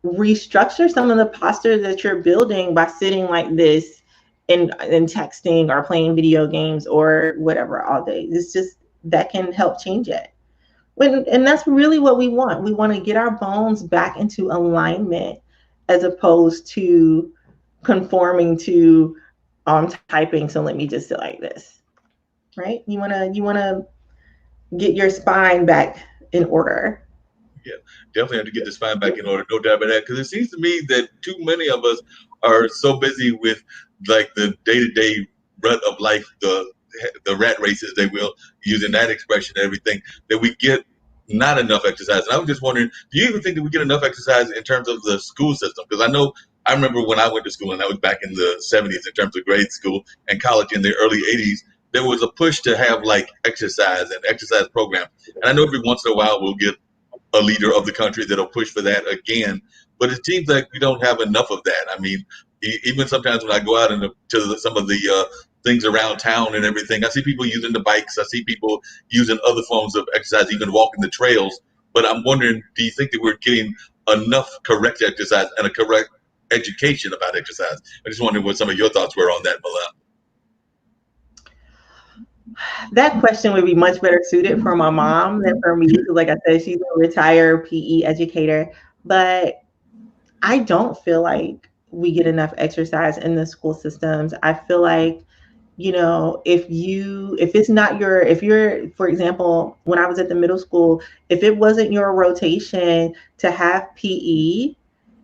S3: restructure some of the posture that you're building by sitting like this and texting or playing video games or whatever all day. It's just that can help change it. And that's really what we want. We want to get our bones back into alignment as opposed to conforming to typing. So let me just sit like this, right? You wanna get your spine back in order.
S1: Yeah, definitely have to get the spine back in order, no doubt about that. Because it seems to me that too many of us are so busy with like the day-to-day rut of life, the rat races, they will, using that expression and everything, that we get not enough exercise. And I was just wondering, do you even think that we get enough exercise in terms of the school system? Because I remember when I went to school, and that was back in the 70s in terms of grade school, and college in the early 80s, there was a push to have like exercise and exercise programs. And I know every once in a while we'll get a leader of the country that'll push for that again. But it seems like we don't have enough of that. I mean, even sometimes when I go out to some of the things around town and everything, I see people using the bikes. I see people using other forms of exercise, even walking the trails. But I'm wondering, do you think that we're getting enough correct exercise and a correct education about exercise? I just wondering what some of your thoughts were on that, Milanda.
S3: That question would be much better suited for my mom than for me. Because like I said, she's a retired PE educator. But I don't feel like we get enough exercise in the school systems. I feel like, if you're, for example, when I was at the middle school, if it wasn't your rotation to have PE,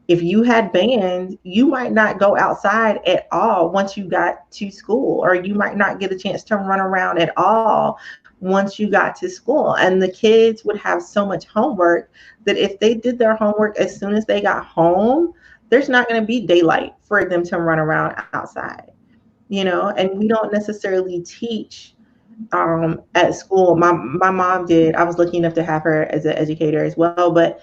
S3: if you had band, you might not go outside at all once you got to school, or you might not get a chance to run around at all once you got to school. And the kids would have so much homework that if they did their homework as soon as they got home, there's not going to be daylight for them to run around outside, and we don't necessarily teach at school. My mom did. I was lucky enough to have her as an educator as well, but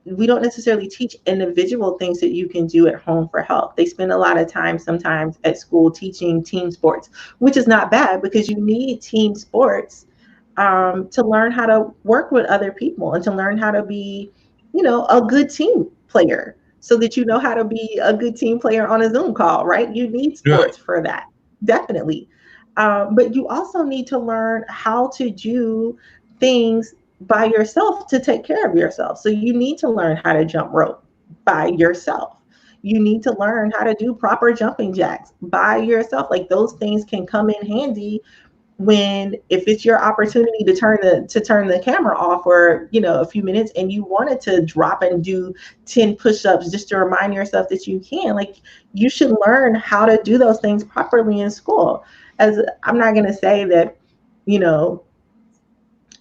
S3: we don't necessarily teach individual things that you can do at home for health. They spend a lot of time sometimes at school teaching team sports, which is not bad because you need team sports to learn how to work with other people and to learn how to be, a good team player, so that you know how to be a good team player on a Zoom call, right? You need sports for that, definitely. But you also need to learn how to do things by yourself to take care of yourself. So you need to learn how to jump rope by yourself. You need to learn how to do proper jumping jacks by yourself. Like those things can come in handy if it's your opportunity to turn the camera off for a few minutes, and you wanted to drop and do 10 push-ups just to remind yourself that you can. Like, you should learn how to do those things properly in school. As I'm not going to say that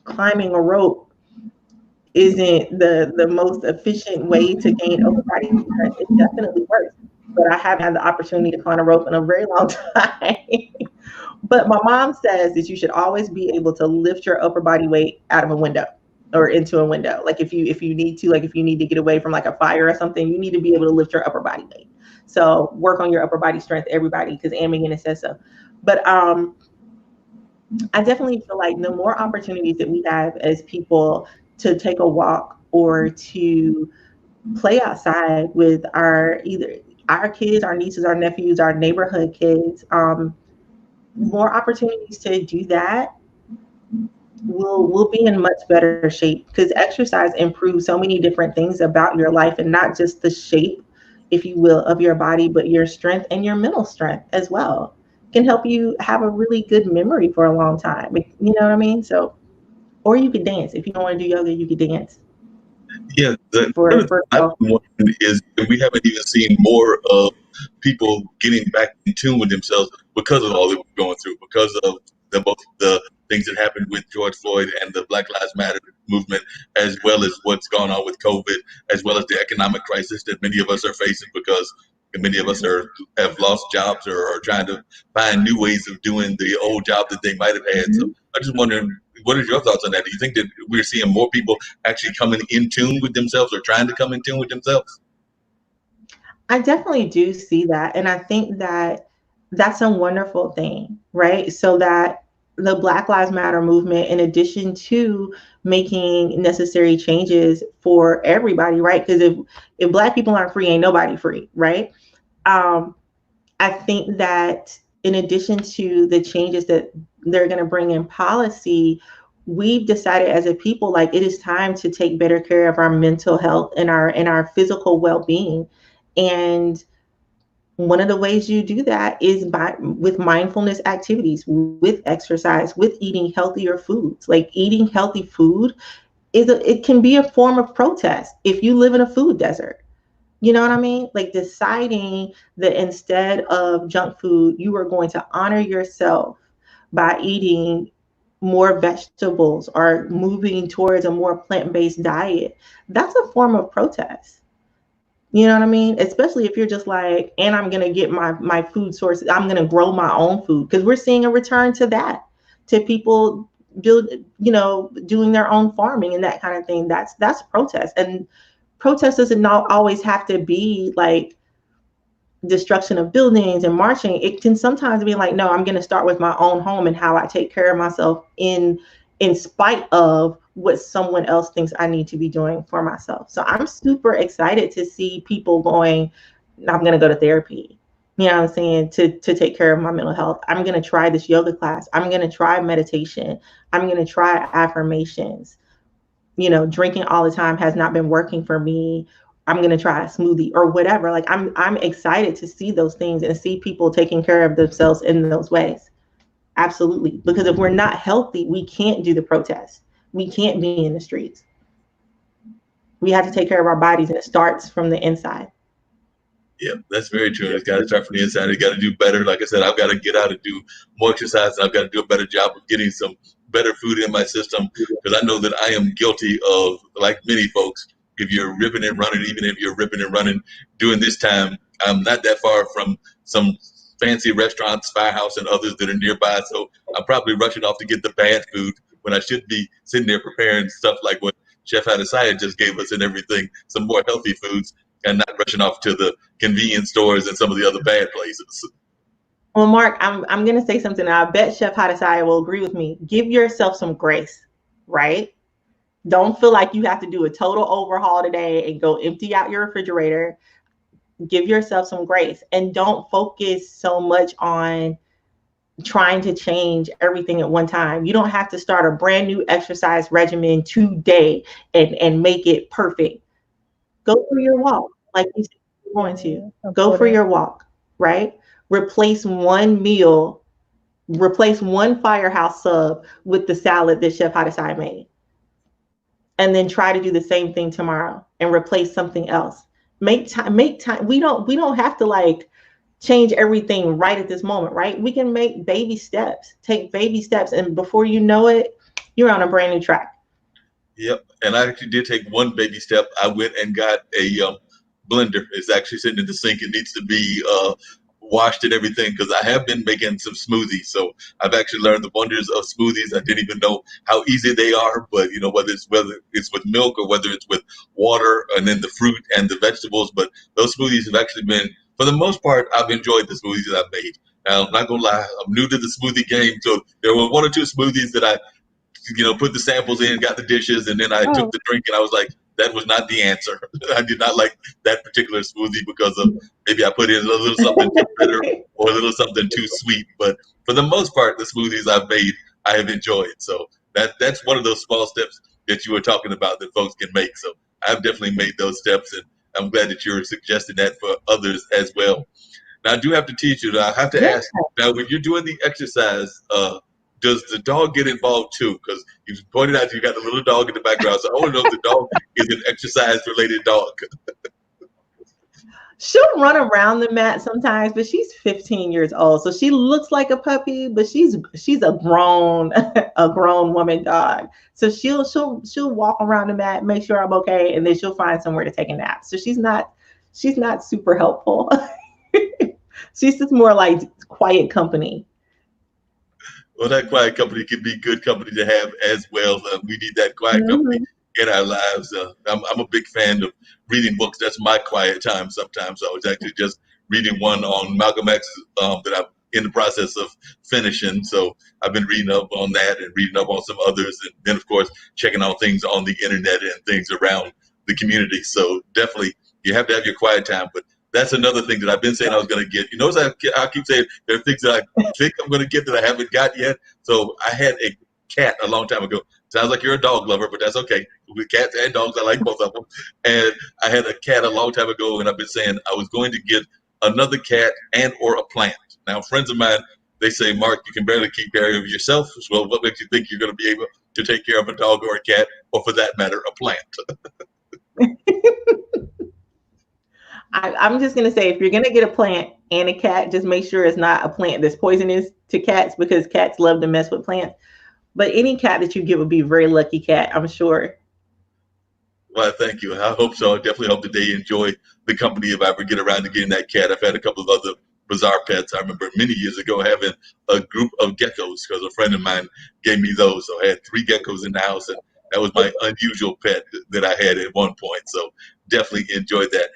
S3: climbing a rope isn't the most efficient way to gain upper body strength. It definitely works, but I haven't had the opportunity to climb a rope in a very long time. But my mom says that you should always be able to lift your upper body weight out of a window or into a window. Like if you need to, like if you need to get away from like a fire or something, you need to be able to lift your upper body weight. So work on your upper body strength, everybody, because Ann McGinnis says so. But I definitely feel like the more opportunities that we have as people to take a walk or to play outside with our kids, our nieces, our nephews, our neighborhood kids, more opportunities to do that, we'll be in much better shape, because exercise improves so many different things about your life, and not just the shape, if you will, of your body, but your strength and your mental strength as well. Can help you have a really good memory for a long time. You know what I mean? So, or you could dance. If you don't want to do yoga, you could dance.
S1: Yeah, is we haven't even seen more of people getting back in tune with themselves. because of all that we're going through, because of both the things that happened with George Floyd and the Black Lives Matter movement, as well as what's gone on with COVID, as well as the economic crisis that many of us are facing because many of us have lost jobs or are trying to find new ways of doing the old job that they might have had. So I'm just wondering, what are your thoughts on that? Do you think that we're seeing more people actually coming in tune with themselves or trying to come in tune with themselves?
S3: I definitely do see that. And I think that that's a wonderful thing, right? So that the Black Lives Matter movement, in addition to making necessary changes for everybody, right? Because if Black people aren't free, ain't nobody free, right? I think that in addition to the changes that they're going to bring in policy, we've decided as a people, like, it is time to take better care of our mental health and our physical well-being. And one of the ways you do that is with mindfulness activities, with exercise, with eating healthier foods. Like, eating healthy food it can be a form of protest if you live in a food desert. You know what I mean? Like, deciding that instead of junk food, you are going to honor yourself by eating more vegetables or moving towards a more plant-based diet. That's a form of protest. You know what I mean? Especially if you're just like, and I'm going to get my food sources. I'm going to grow my own food, because we're seeing a return to that, to people doing their own farming and that kind of thing. That's protest. And protest doesn't not always have to be like destruction of buildings and marching. It can sometimes be like, no, I'm going to start with my own home and how I take care of myself in spite of what someone else thinks I need to be doing for myself. So I'm super excited to see people going, I'm going to go to therapy. You know what I'm saying? To take care of my mental health. I'm going to try this yoga class. I'm going to try meditation. I'm going to try affirmations. Drinking all the time has not been working for me. I'm going to try a smoothie or whatever. Like, I'm excited to see those things and see people taking care of themselves in those ways. Absolutely. Because if we're not healthy, we can't do the protests. We can't be in the streets. We have to take care of our bodies, and it starts from the inside.
S1: Yeah, that's very true. It's got to start from the inside. You got to do better. Like I said, I've got to get out and do more exercise, and I've got to do a better job of getting some better food in my system, because I know that I am guilty of, like many folks, if you're ripping and running, even if you're ripping and running during this time, I'm not that far from some fancy restaurants, Firehouse and others that are nearby. So I'm probably rushing off to get the bad food when I should be sitting there preparing stuff like what Chef Hadassah just gave us and everything, some more healthy foods, and not rushing off to the convenience stores and some of the other bad places.
S3: Well, Mark, I'm going to say something, and I bet Chef Hadassah will agree with me. Give yourself some grace, right? Don't feel like you have to do a total overhaul today and go empty out your refrigerator. Give yourself some grace, and don't focus so much on trying to change everything at one time. You don't have to start a brand new exercise regimen today and make it perfect. Go for your walk, like you said you're going to. Go for your walk, right? Replace one Firehouse sub with the salad that Chef Hadassah made. And then try to do the same thing tomorrow and replace something else. Make time. We don't have to like change everything right at this moment, right? We can make baby steps, take baby steps. And before you know it, you're on a brand new track.
S1: Yep. And I actually did take one baby step. I went and got a blender. It's actually sitting in the sink. It needs to be washed and everything, because I have been making some smoothies. So I've actually learned the wonders of smoothies. I didn't even know how easy they are, but whether it's with milk or whether it's with water and then the fruit and the vegetables. But those smoothies have actually been, for the most part, I've enjoyed the smoothies that I've made. Now, I'm not gonna lie, I'm new to the smoothie game, so there were one or two smoothies that I put the samples in, got the dishes, and then I took the drink, and I was like, that was not the answer. I did not like that particular smoothie because of maybe I put in a little something too bitter or a little something too sweet. But for the most part, the smoothies I've made, I have enjoyed. So that's one of those small steps that you were talking about that folks can make. So I've definitely made those steps, and I'm glad that you're suggesting that for others as well. Now, I do have to teach you. I have to ask, now, when you're doing the exercise, does the dog get involved too? Because you pointed out you got the little dog in the background. So I want to know if the dog is an exercise-related dog.
S3: She'll run around the mat sometimes, but she's 15 years old, so she looks like a puppy, but she's a grown a grown woman dog. So she'll walk around the mat, make sure I'm okay, and then she'll find somewhere to take a nap. So she's not super helpful. She's just more like quiet company.
S1: Well, that quiet company can be good company to have as well. We need that quiet company
S3: Mhm.
S1: in our lives. I'm a big fan of reading books. That's my quiet time sometimes. I was actually just reading one on Malcolm X that I'm in the process of finishing. So I've been reading up on that and reading up on some others. And then, of course, checking out things on the internet and things around the community. So definitely you have to have your quiet time. But that's another thing that I've been saying I was going to get. You notice I keep saying there are things that I think I'm going to get that I haven't got yet. So I had a cat a long time ago. Sounds like you're a dog lover, but that's okay. With cats and dogs, I like both of them. And I had a cat a long time ago, and I've been saying I was going to get another cat and or a plant. Now, friends of mine, they say, Mark, you can barely keep care of yourself. Well, what makes you think you're going to be able to take care of a dog or a cat, or for that matter, a plant?
S3: I'm just gonna say, if you're gonna get a plant and a cat, just make sure it's not a plant that's poisonous to cats, because cats love to mess with plants. But any cat that you get would be a very lucky cat, I'm sure.
S1: Well, thank you. I hope so. I definitely hope that they enjoy the company if I ever get around to getting that cat. I've had a couple of other bizarre pets. I remember many years ago having a group of geckos because a friend of mine gave me those. So I had 3 geckos in the house, and that was my unusual pet that I had at one point. So definitely enjoyed that.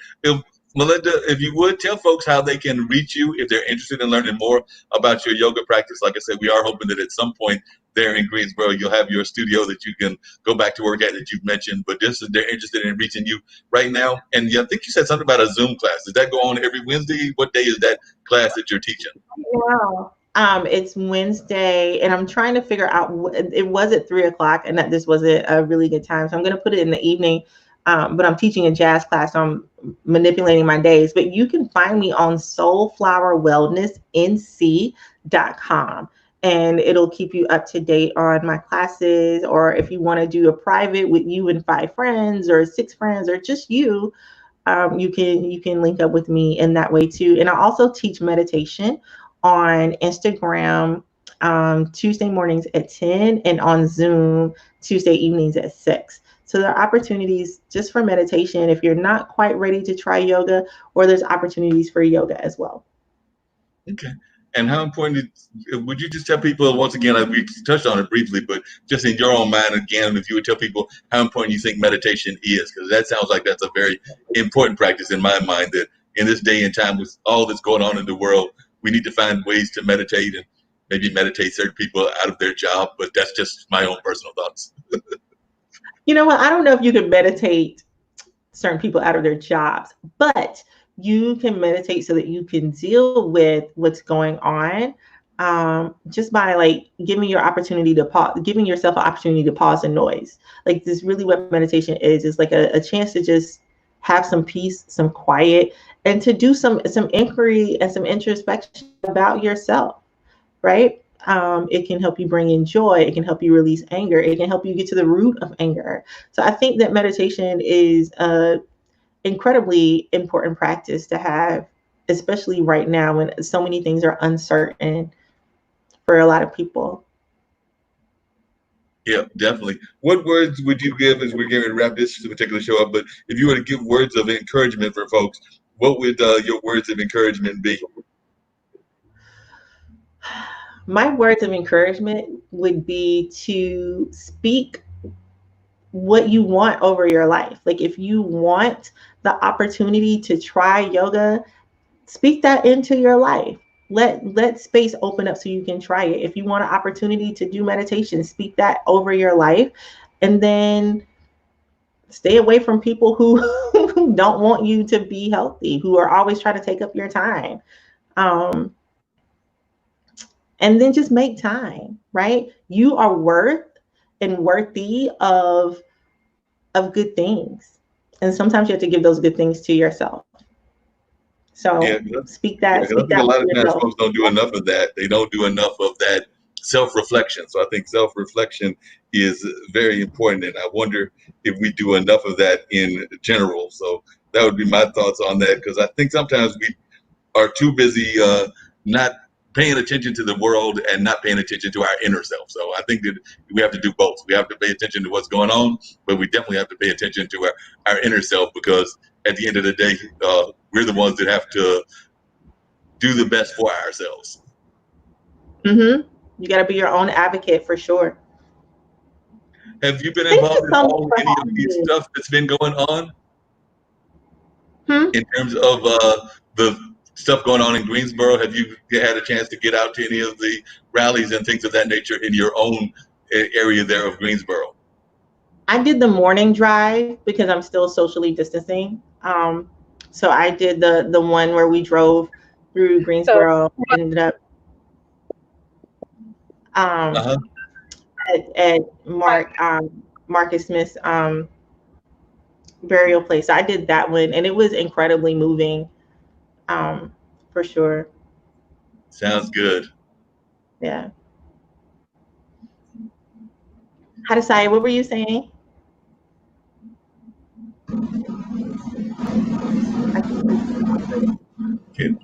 S1: Melinda, if you would tell folks how they can reach you if they're interested in learning more about your yoga practice. Like I said, we are hoping that at some point there in Greensboro, you'll have your studio that you can go back to work at that you've mentioned. But just if they're interested in reaching you right now. And I think you said something about a Zoom class. Does that go on every Wednesday? What day is that class that you're teaching?
S3: Wow. It's Wednesday, and I'm trying to figure out. It was at 3 o'clock, and that this wasn't a really good time, so I'm going to put it in the evening. But I'm teaching a jazz class, so I'm manipulating my days. But you can find me on SoulFlowerWellnessNC.com, and it'll keep you up to date on my classes. Or if you want to do a private with you and 5 friends, or 6 friends, or just you, you can link up with me in that way too. And I also teach meditation on Instagram Tuesday mornings at 10, and on Zoom Tuesday evenings at 6. So there are opportunities just for meditation if you're not quite ready to try yoga, or there's opportunities for yoga as well.
S1: Okay. And how important would you just tell people, once again, we touched on it briefly, but just in your own mind again, if you would tell people how important you think meditation is, because that sounds like that's a very important practice in my mind, that in this day and time with all that's going on in the world, we need to find ways to meditate and maybe meditate certain people out of their job. But that's just my own personal thoughts.
S3: You know what? I don't know if you can meditate certain people out of their jobs, but you can meditate so that you can deal with what's going on, just by like giving your opportunity to pause, giving yourself an opportunity to pause the noise. Like, this really what meditation is like a chance to just have some peace, some quiet, and to do some inquiry and some introspection about yourself, right? It can help you bring in joy. It can help you release anger. It can help you get to the root of anger. So I think that meditation is a incredibly important practice to have, especially right now when so many things are uncertain for a lot of people.
S1: Yeah, definitely. What words would you give as we're getting to wrap this particular show up? But if you were to give words of encouragement for folks, what would your words of encouragement be?
S3: My words of encouragement would be to speak what you want over your life. Like, if you want the opportunity to try yoga, speak that into your life. Let space open up so you can try it. If you want an opportunity to do meditation, speak that over your life. And then stay away from people who who don't want you to be healthy, who are always trying to take up your time. Um, and then just make time, right? You are worth and worthy of good things. And sometimes you have to give those good things to yourself.
S1: Yeah,
S3: So
S1: I
S3: speak
S1: think a
S3: that
S1: lot
S3: to
S1: of times
S3: yourself.
S1: folks don't do enough of that. They don't do enough of that self-reflection. So I think self-reflection is very important, and I wonder if we do enough of that in general. So That would be my thoughts on that, because I think sometimes we are too busy not paying attention to the world and not paying attention to our inner self. So I think that we have to do both. We have to pay attention to what's going on, but we definitely have to pay attention to our inner self, because at the end of the day, we're the ones that have to do the best for ourselves.
S3: Mm-hmm. You got to be your own advocate for sure.
S1: Have you been involved in all any of these stuff that's been going on? In terms of the stuff going on in Greensboro, have you had a chance to get out to any of the rallies and things of that nature in your own area there of Greensboro?
S3: I did the morning drive because I'm still socially distancing. So I did the one where we drove through Greensboro, ended up at Marcus Smith's burial place. So I did that one, and it was incredibly moving, for sure.
S1: Sounds good.
S3: Yeah. Hadassah, what were you saying?
S1: Okay.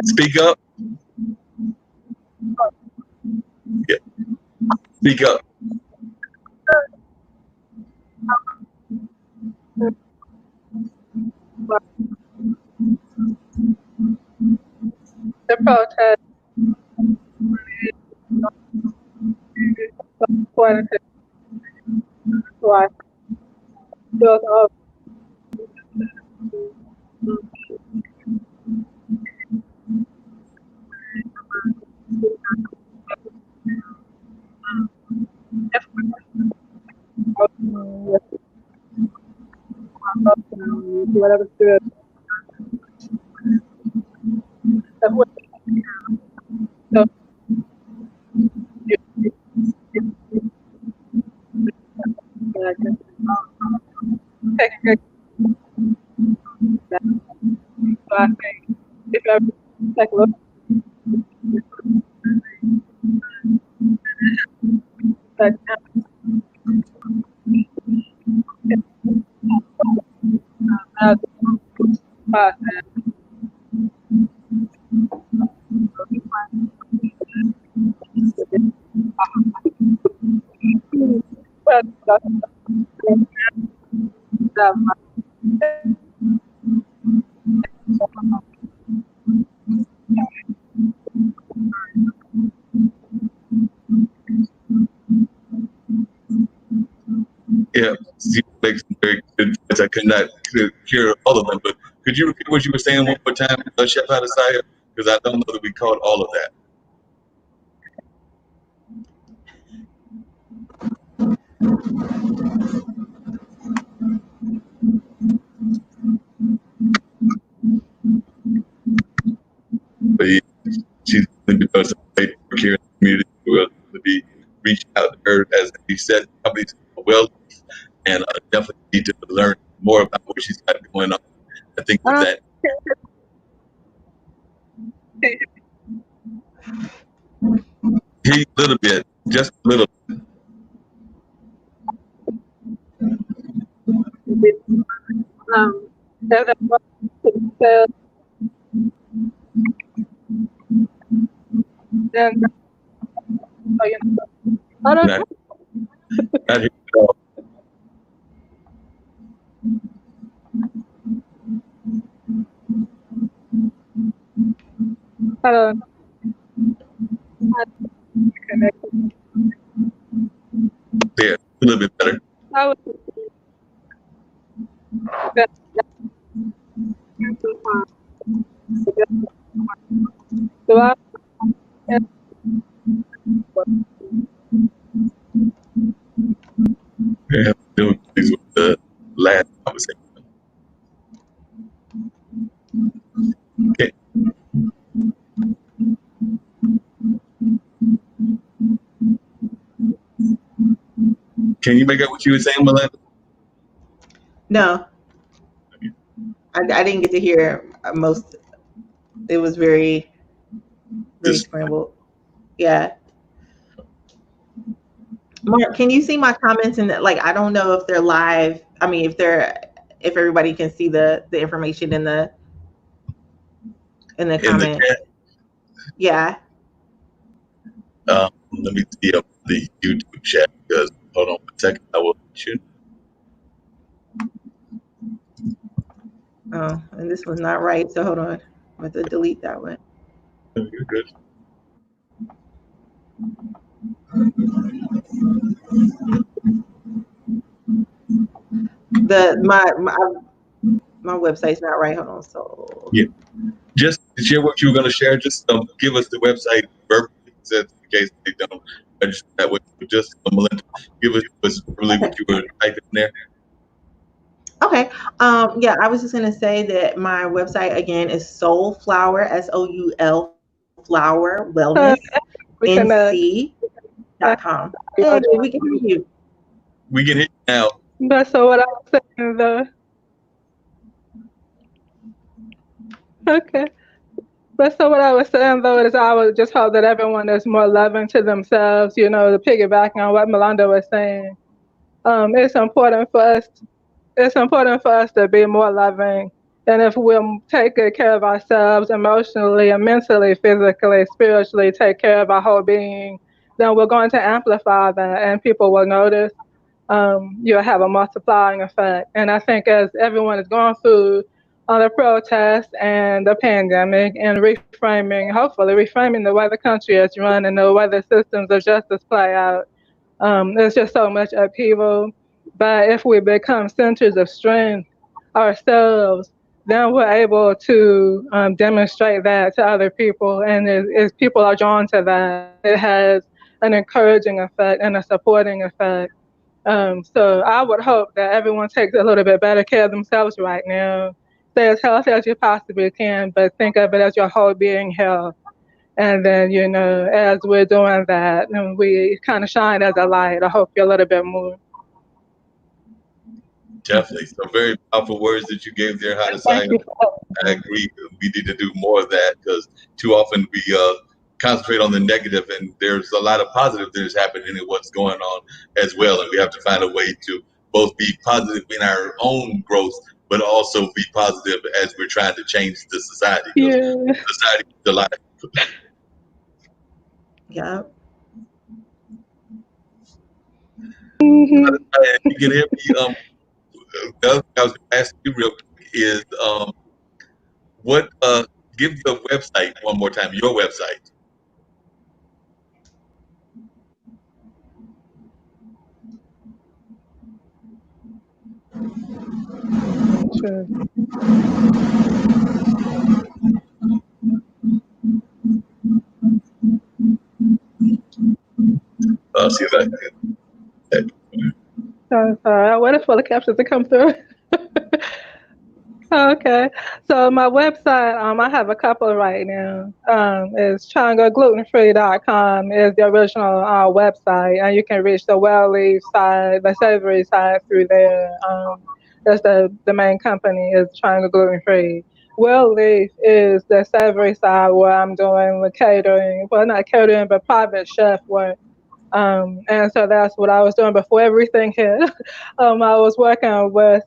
S1: Speak up. Yeah. Speak up.
S2: The protest according to what built up. Whatever good. So, I think if I take a look, but
S1: Yeah, you make some very good points. I could not hear all of them, but could you repeat what you were saying one more time, Chef Hadassah? Because I don't know that we caught all of that. But yeah, she's going to be doing some great work here in the community. We'll be reaching out to her, as he said, companies well, and definitely need to learn more about what she's got going on. I think that. A little bit, just a little bit.
S2: then I don't know.
S1: Not here at all.
S2: I don't know.
S1: Yeah, a little bit better.
S2: I would so I
S1: Yeah, doing things with the last conversation. Okay. Can you make out what you were saying, Milanda?
S3: No, I didn't get to hear most. It was very Scrambled. Yeah. Mark, can you see my comments? And like, I don't know if they're live. I mean, if everybody can see the information in the comment.
S1: The chat?
S3: Yeah.
S1: Let me see up the YouTube chat, because hold on a second, I will shoot.
S3: Oh, and this was not right. So hold on. I'm going to delete that one.
S1: You're good.
S3: My website's not right. Hold on. So
S1: yeah, just to share what you were going to share. Just give us the website verbally, in case they don't register that way. Just Melinda, give us really what you were typing there.
S3: Okay. Yeah, I was just gonna say that my website again is SoulFlower, SOUL Flower Wellness NC.com. Hey, we can hear you.
S1: We can hear you now.
S2: But so what I was saying though. Okay. But so what I was saying though is I would just hope that everyone is more loving to themselves, to piggyback on what Milanda was saying. It's important for us to be more loving. And if we'll take good care of ourselves emotionally and mentally, physically, spiritually, take care of our whole being, then we're going to amplify that and people will notice. You'll have a multiplying effect. And I think as everyone is going through the protests and the pandemic and hopefully reframing the way the country is run and the way the systems of justice play out, there's just so much upheaval. But if we become centers of strength ourselves, then we're able to demonstrate that to other people. And as people are drawn to that, it has an encouraging effect and a supporting effect. So I would hope that everyone takes a little bit better care of themselves right now. Stay as healthy as you possibly can, but think of it as your whole being health. And then, as we're doing that, and we kind of shine as a light, I hope you're a little bit more.
S1: Definitely. Some very powerful words that you gave there, Hadassah. I agree. We need to do more of that, because too often we concentrate on the negative, and there's a lot of positive that is happening in what's going on as well. And we have to find a way to both be positive in our own growth, but also be positive as we're trying to change the society.
S2: Yeah.
S1: Society is alive.
S3: Yeah.
S2: Mm-hmm.
S1: You can hear me. The other thing I was going to ask you real quick is, give the website one more time, your website.
S2: Sure.
S1: See if I can.
S2: Sorry, I waited for the captions to come through. Okay, so my website, I have a couple right now. Is triangleglutenfree.com is the original website, and you can reach the well leaf side, the savory side through there. That's the main company is Triangle Gluten Free. Well leaf is the savory side where I'm doing the catering, well not catering, but private chef work. And so that's what I was doing before everything hit. I was working with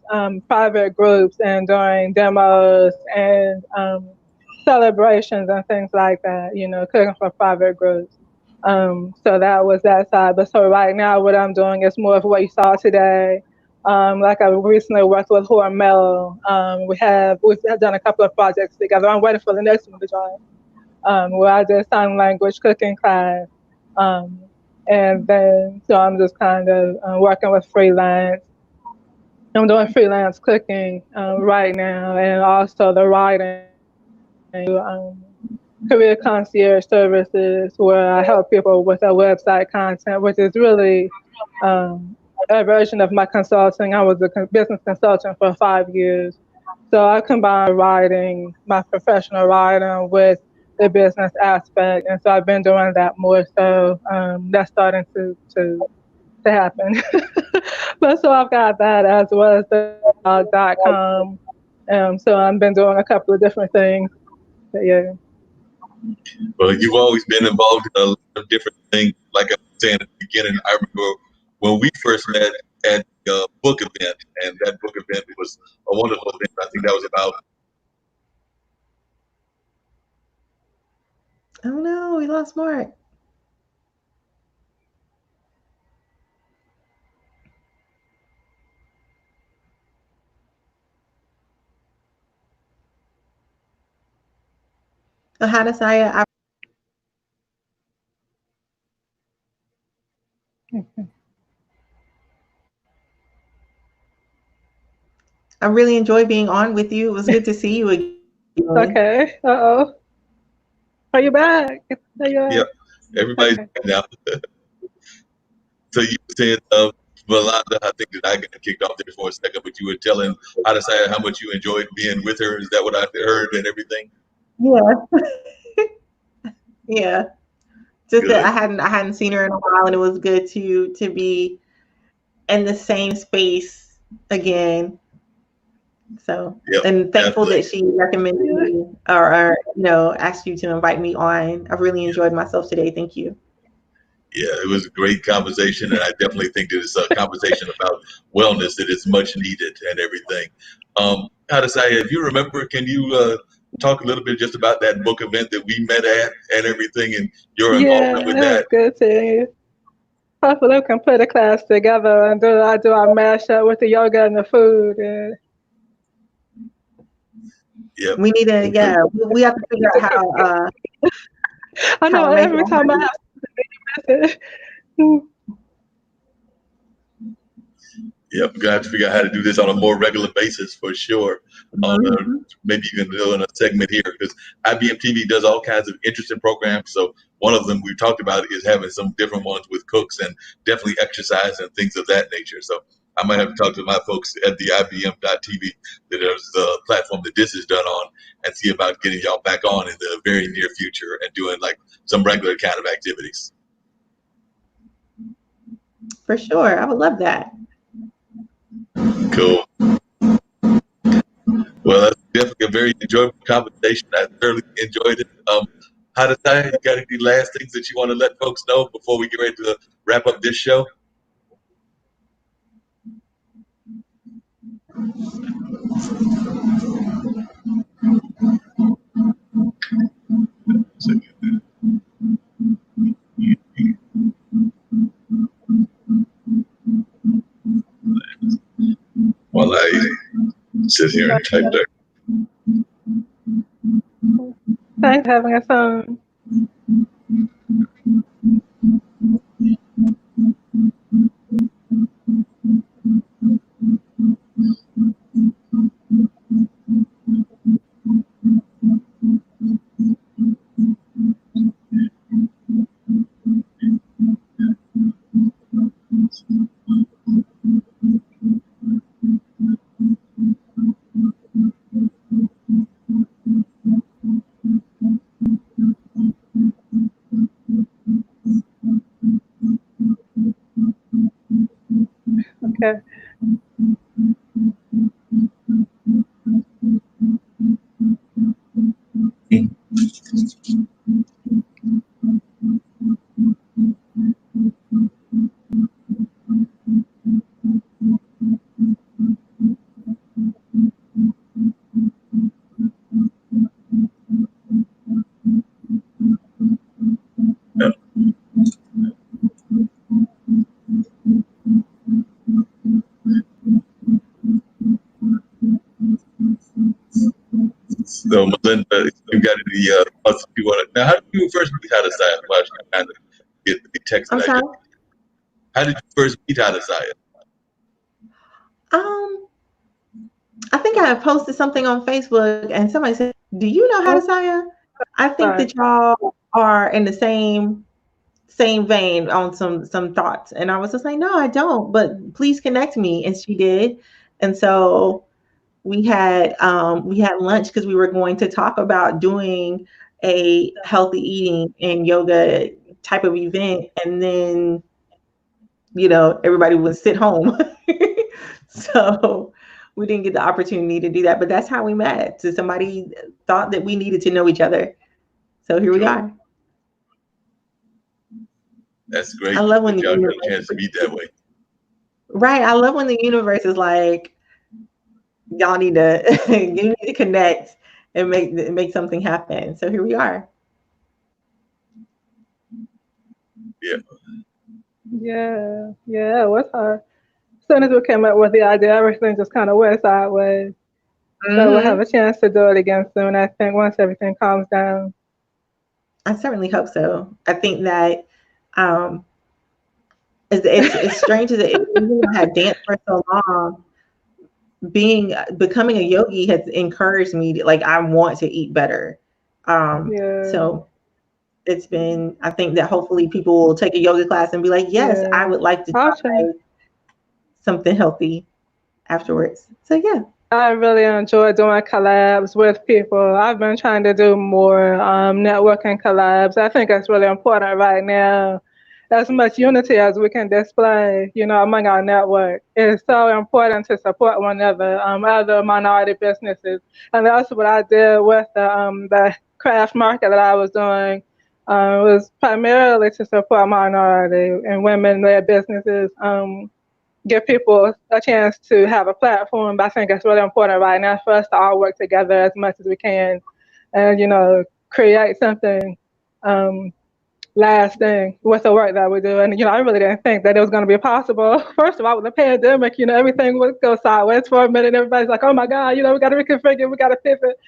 S2: private groups and doing demos and celebrations and things like that, cooking for private groups. So that was that side. But so right now what I'm doing is more of what you saw today. Like I recently worked with Hormel. We've done a couple of projects together. I'm waiting for the next one to drop. Where I did sign language cooking class. And then, so I'm just kind of working with freelance. I'm doing freelance cooking right now, and also the writing, career concierge services, where I help people with their website content, which is really a version of my consulting. I was a business consultant for 5 years. So I combine writing, my professional writing, with the business aspect, and so I've been doing that more. So that's starting to happen. But so I've got that as well as the blog.com. So I've been doing a couple of different things. But yeah.
S1: Well, you've always been involved in a lot of different things. Like I was saying at the beginning, I remember when we first met at the book event, and that book event was a wonderful event. I think that was about.
S3: Oh no, we lost Mark. Hadassah, I really enjoyed being on with you. It was good to see you again.
S2: Okay. Uh-oh. Are you back? Are you
S1: Yeah,
S2: back?
S1: everybody's
S2: Okay.
S1: back now. So you said, Milanda, I think that I got kicked off there for a second, but you were telling Hadassah how much you enjoyed being with her. Is that what I heard and everything?
S3: Yeah, yeah. Just that
S1: Good.
S3: I hadn't seen her in a while, and it was good to be in the same space again. So,
S1: Yep,
S3: and thankful
S1: definitely.
S3: that she recommended me or asked you to invite me on. I've really enjoyed myself today. Thank you.
S1: Yeah, it was a great conversation, and I definitely think that it's a conversation about wellness that is much needed and everything. Hadassah, if you remember, can you talk a little bit just about that book event that we met at and everything, and your
S2: Yeah,
S1: involvement
S2: it
S1: with
S2: was
S1: that?
S2: good seeing you. Hopefully we can put a class together and do our mashup with the yoga and the food. And
S1: Yep.
S3: We need to, we have to figure out
S2: I
S3: how
S2: know
S3: to make
S2: every time I
S3: it.
S2: have something,
S1: Yep, got to figure out how to do this on a more regular basis for sure. On
S3: Mhm.
S1: maybe even doing a segment here because IBM TV does all kinds of interesting programs. So one of them we talked about is having some different ones with cooks and definitely exercise and things of that nature. So I might have to talk to my folks at the IBM.TV that is the platform that this is done on and see about getting y'all back on in the very near future and doing like some regular kind of activities.
S3: For sure, I would love that.
S1: Cool. Well, that's definitely a very enjoyable conversation. I thoroughly enjoyed it. Hadassah, you got any last things that you want to let folks know before we get ready to wrap up this show? While I sit here and type there.
S2: thanks for having us on. Okay.
S1: Yeah. So, Melinda, you got any thoughts you want to? Now, how did you first meet Hadassah? Well, I kind of get the text
S3: I'm
S1: that I
S3: sorry.
S1: get. How did you first meet Hadassah?
S3: Um, I think I posted something on Facebook, and somebody said, "Do you know
S2: Oh,
S3: Hadassah? I think
S2: sorry.
S3: that y'all are in the same vein on some thoughts." And I was just like, "No, I don't, but please connect me." And she did, and so we had lunch because we were going to talk about doing a healthy eating and yoga type of event, and then everybody would sit home. So we didn't get the opportunity to do that, but that's how we met. So somebody thought that we needed to know each other. So here we
S1: Sure.
S3: are.
S1: That's great
S3: I love when
S1: that
S3: the
S1: y'all get a
S3: universe,
S1: chance to meet that way.
S3: right? I love when the universe is like, y'all need to you need to connect and make something happen. So here we are.
S1: Yeah.
S2: Yeah, it was hard. As soon as we came up with the idea, everything just kind of went sideways. But we'll have
S3: Hmm.
S2: a chance to do it again soon, I think, once everything calms down.
S3: I certainly hope so. I think that um, it's strange as even though I had danced for so long, becoming a yogi has encouraged me to, like, I want to eat better.
S2: Yeah,
S3: So it's been, I think that hopefully people will take a yoga class and be like, yes, I
S2: yeah.
S3: would like to
S2: I'll try.
S3: try something healthy afterwards. So yeah.
S2: I really enjoy doing collabs with people. I've been trying to do more networking collabs. I think it's really important right now. As much unity as we can display, among our network, it's so important to support one another, other minority businesses, and that's what I did with the craft market that I was doing. Was primarily to support minority and women-led businesses. Give people a chance to have a platform. But I think it's really important right now for us to all work together as much as we can and, create something um, lasting with the work that we do. And, I really didn't think that it was going to be possible. First of all, with the pandemic, everything would go sideways for a minute. Everybody's like, oh my God, we got to reconfigure, we got to pivot.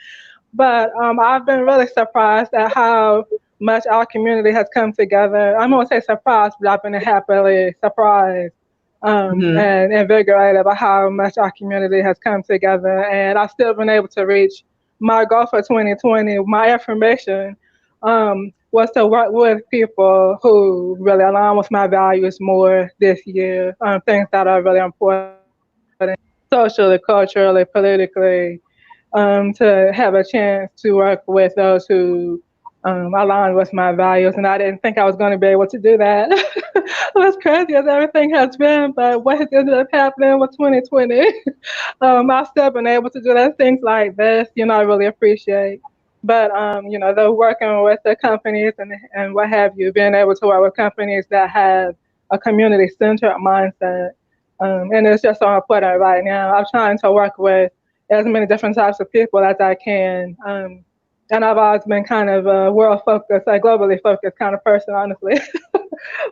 S2: But I've been really surprised at how much our community has come together. I'm going to say surprised, but I've been happily surprised
S3: Hmm.
S2: and invigorated by how much our community has come together. And I've still been able to reach my goal for 2020. My affirmation was to work with people who really align with my values more this year, things that are really important socially, culturally, politically, to have a chance to work with those who align with my values. And I didn't think I was going to be able to do that. As crazy as everything has been, but what has ended up happening with 2020, I've still been able to do those things like this, I really appreciate. But, the working with the companies and what have you, being able to work with companies that have a community-centered mindset. And it's just so important right now. I'm trying to work with as many different types of people as I can. And I've always been kind of a world focused, like globally focused kind of person, honestly.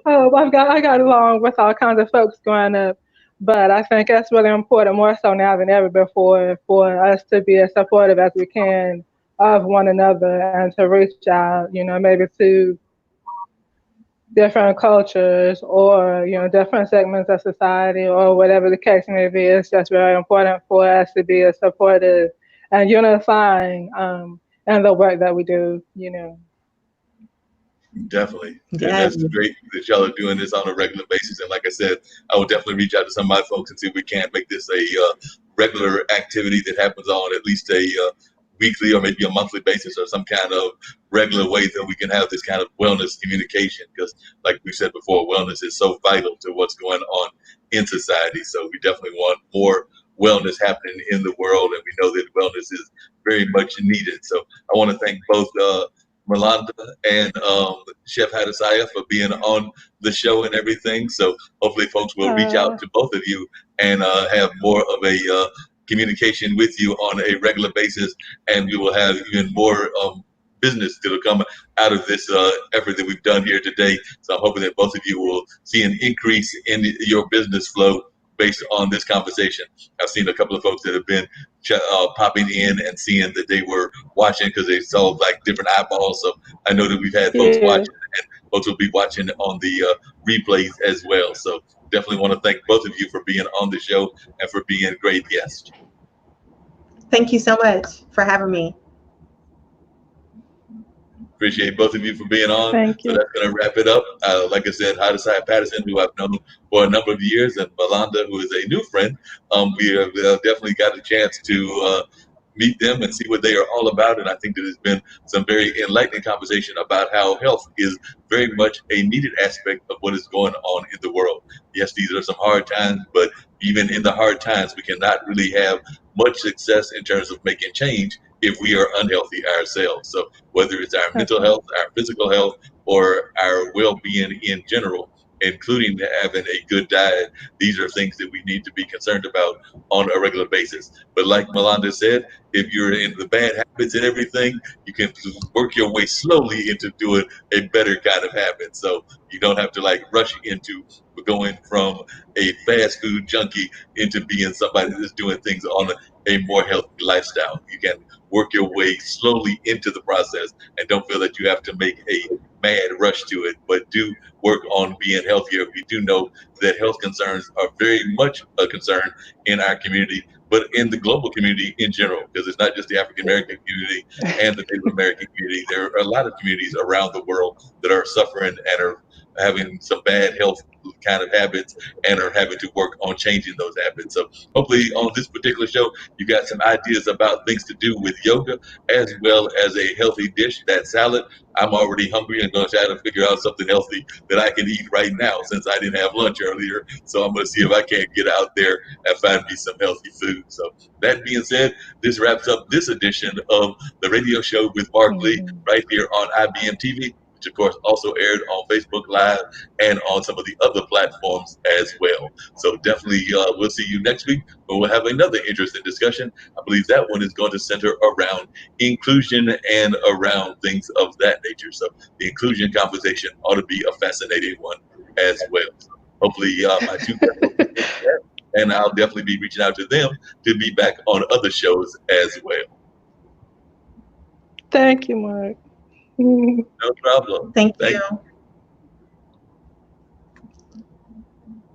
S2: I got along with all kinds of folks growing up, but I think that's really important, more so now than ever before, for us to be as supportive as we can of one another and to reach out, maybe to different cultures or different segments of society or whatever the case may be. It's just very important for us to be as supportive and unifying in the work that we do.
S1: Definitely. And
S3: Yeah.
S1: that's great that y'all are doing this on a regular basis. And like I said, I will definitely reach out to some of my folks and see if we can't make this a regular activity that happens on at least a weekly or maybe a monthly basis, or some kind of regular way that we can have this kind of wellness communication. Because like we said before, wellness is so vital to what's going on in society. So we definitely want more wellness happening in the world. And we know that wellness is very much needed. So I want to thank both Milanda and Chef Hadassah for being on the show and everything. So hopefully folks will reach out
S2: Uh,
S1: to both of you and have more of a communication with you on a regular basis, and we will have even more business that will come out of this effort that we've done here today. So I'm hoping that both of you will see an increase in your business flow based on this conversation. I've seen a couple of folks that have been popping in and seeing that they were watching because they saw like different eyeballs. So I know that we've had folks
S2: yeah.
S1: watching, and folks will be watching on the replays as well. So definitely want to thank both of you for being on the show and for being great guests.
S3: Thank you so much for having me.
S1: Appreciate both of you for being on.
S2: Thank
S1: So
S2: you.
S1: that's going to wrap it up. Like I said, Hadassah Patterson, who I've known for a number of years, and Milanda, who is a new friend. We have definitely got a chance to meet them and see what they are all about. And I think that there's been some very enlightening conversation about how health is very much a needed aspect of what is going on in the world. Yes, these are some hard times, but even in the hard times, we cannot really have much success in terms of making change if we are unhealthy ourselves. So whether it's our mental health, our physical health, or our well-being in general, including having a good diet, these are things that we need to be concerned about on a regular basis. But like Milanda said, if you're in the bad habits and everything, you can work your way slowly into doing a better kind of habit. So you don't have to like rush into going from a fast food junkie into being somebody that's doing things on a more healthy lifestyle. You can work your way slowly into the process and don't feel that you have to make a mad rush to it, but do work on being healthier. We do know that health concerns are very much a concern in our community, but in the global community in general, because it's not just the African American community and the Native American community. There are a lot of communities around the world that are suffering and are having some bad health kind of habits and are having to work on changing those habits. So hopefully on this particular show, you got some ideas about things to do with yoga as well as a healthy dish, that salad. I'm already hungry and going to try to figure out something healthy that I can eat right now since I didn't have lunch earlier. So I'm going to see if I can't get out there and find me some healthy food. So that being said, this wraps up this edition of the radio show with Mark Lee right here on IBM TV, which of course also aired on Facebook Live and on some of the other platforms as well. So definitely we'll see you next week when we'll have another interesting discussion. I believe that one is going to center around inclusion and around things of that nature. So the inclusion conversation ought to be a fascinating one as well. So hopefully my two guests will be into that, and I'll definitely be reaching out to them to be back on other shows as well.
S2: Thank you, Mark.
S1: No problem.
S3: Thank you.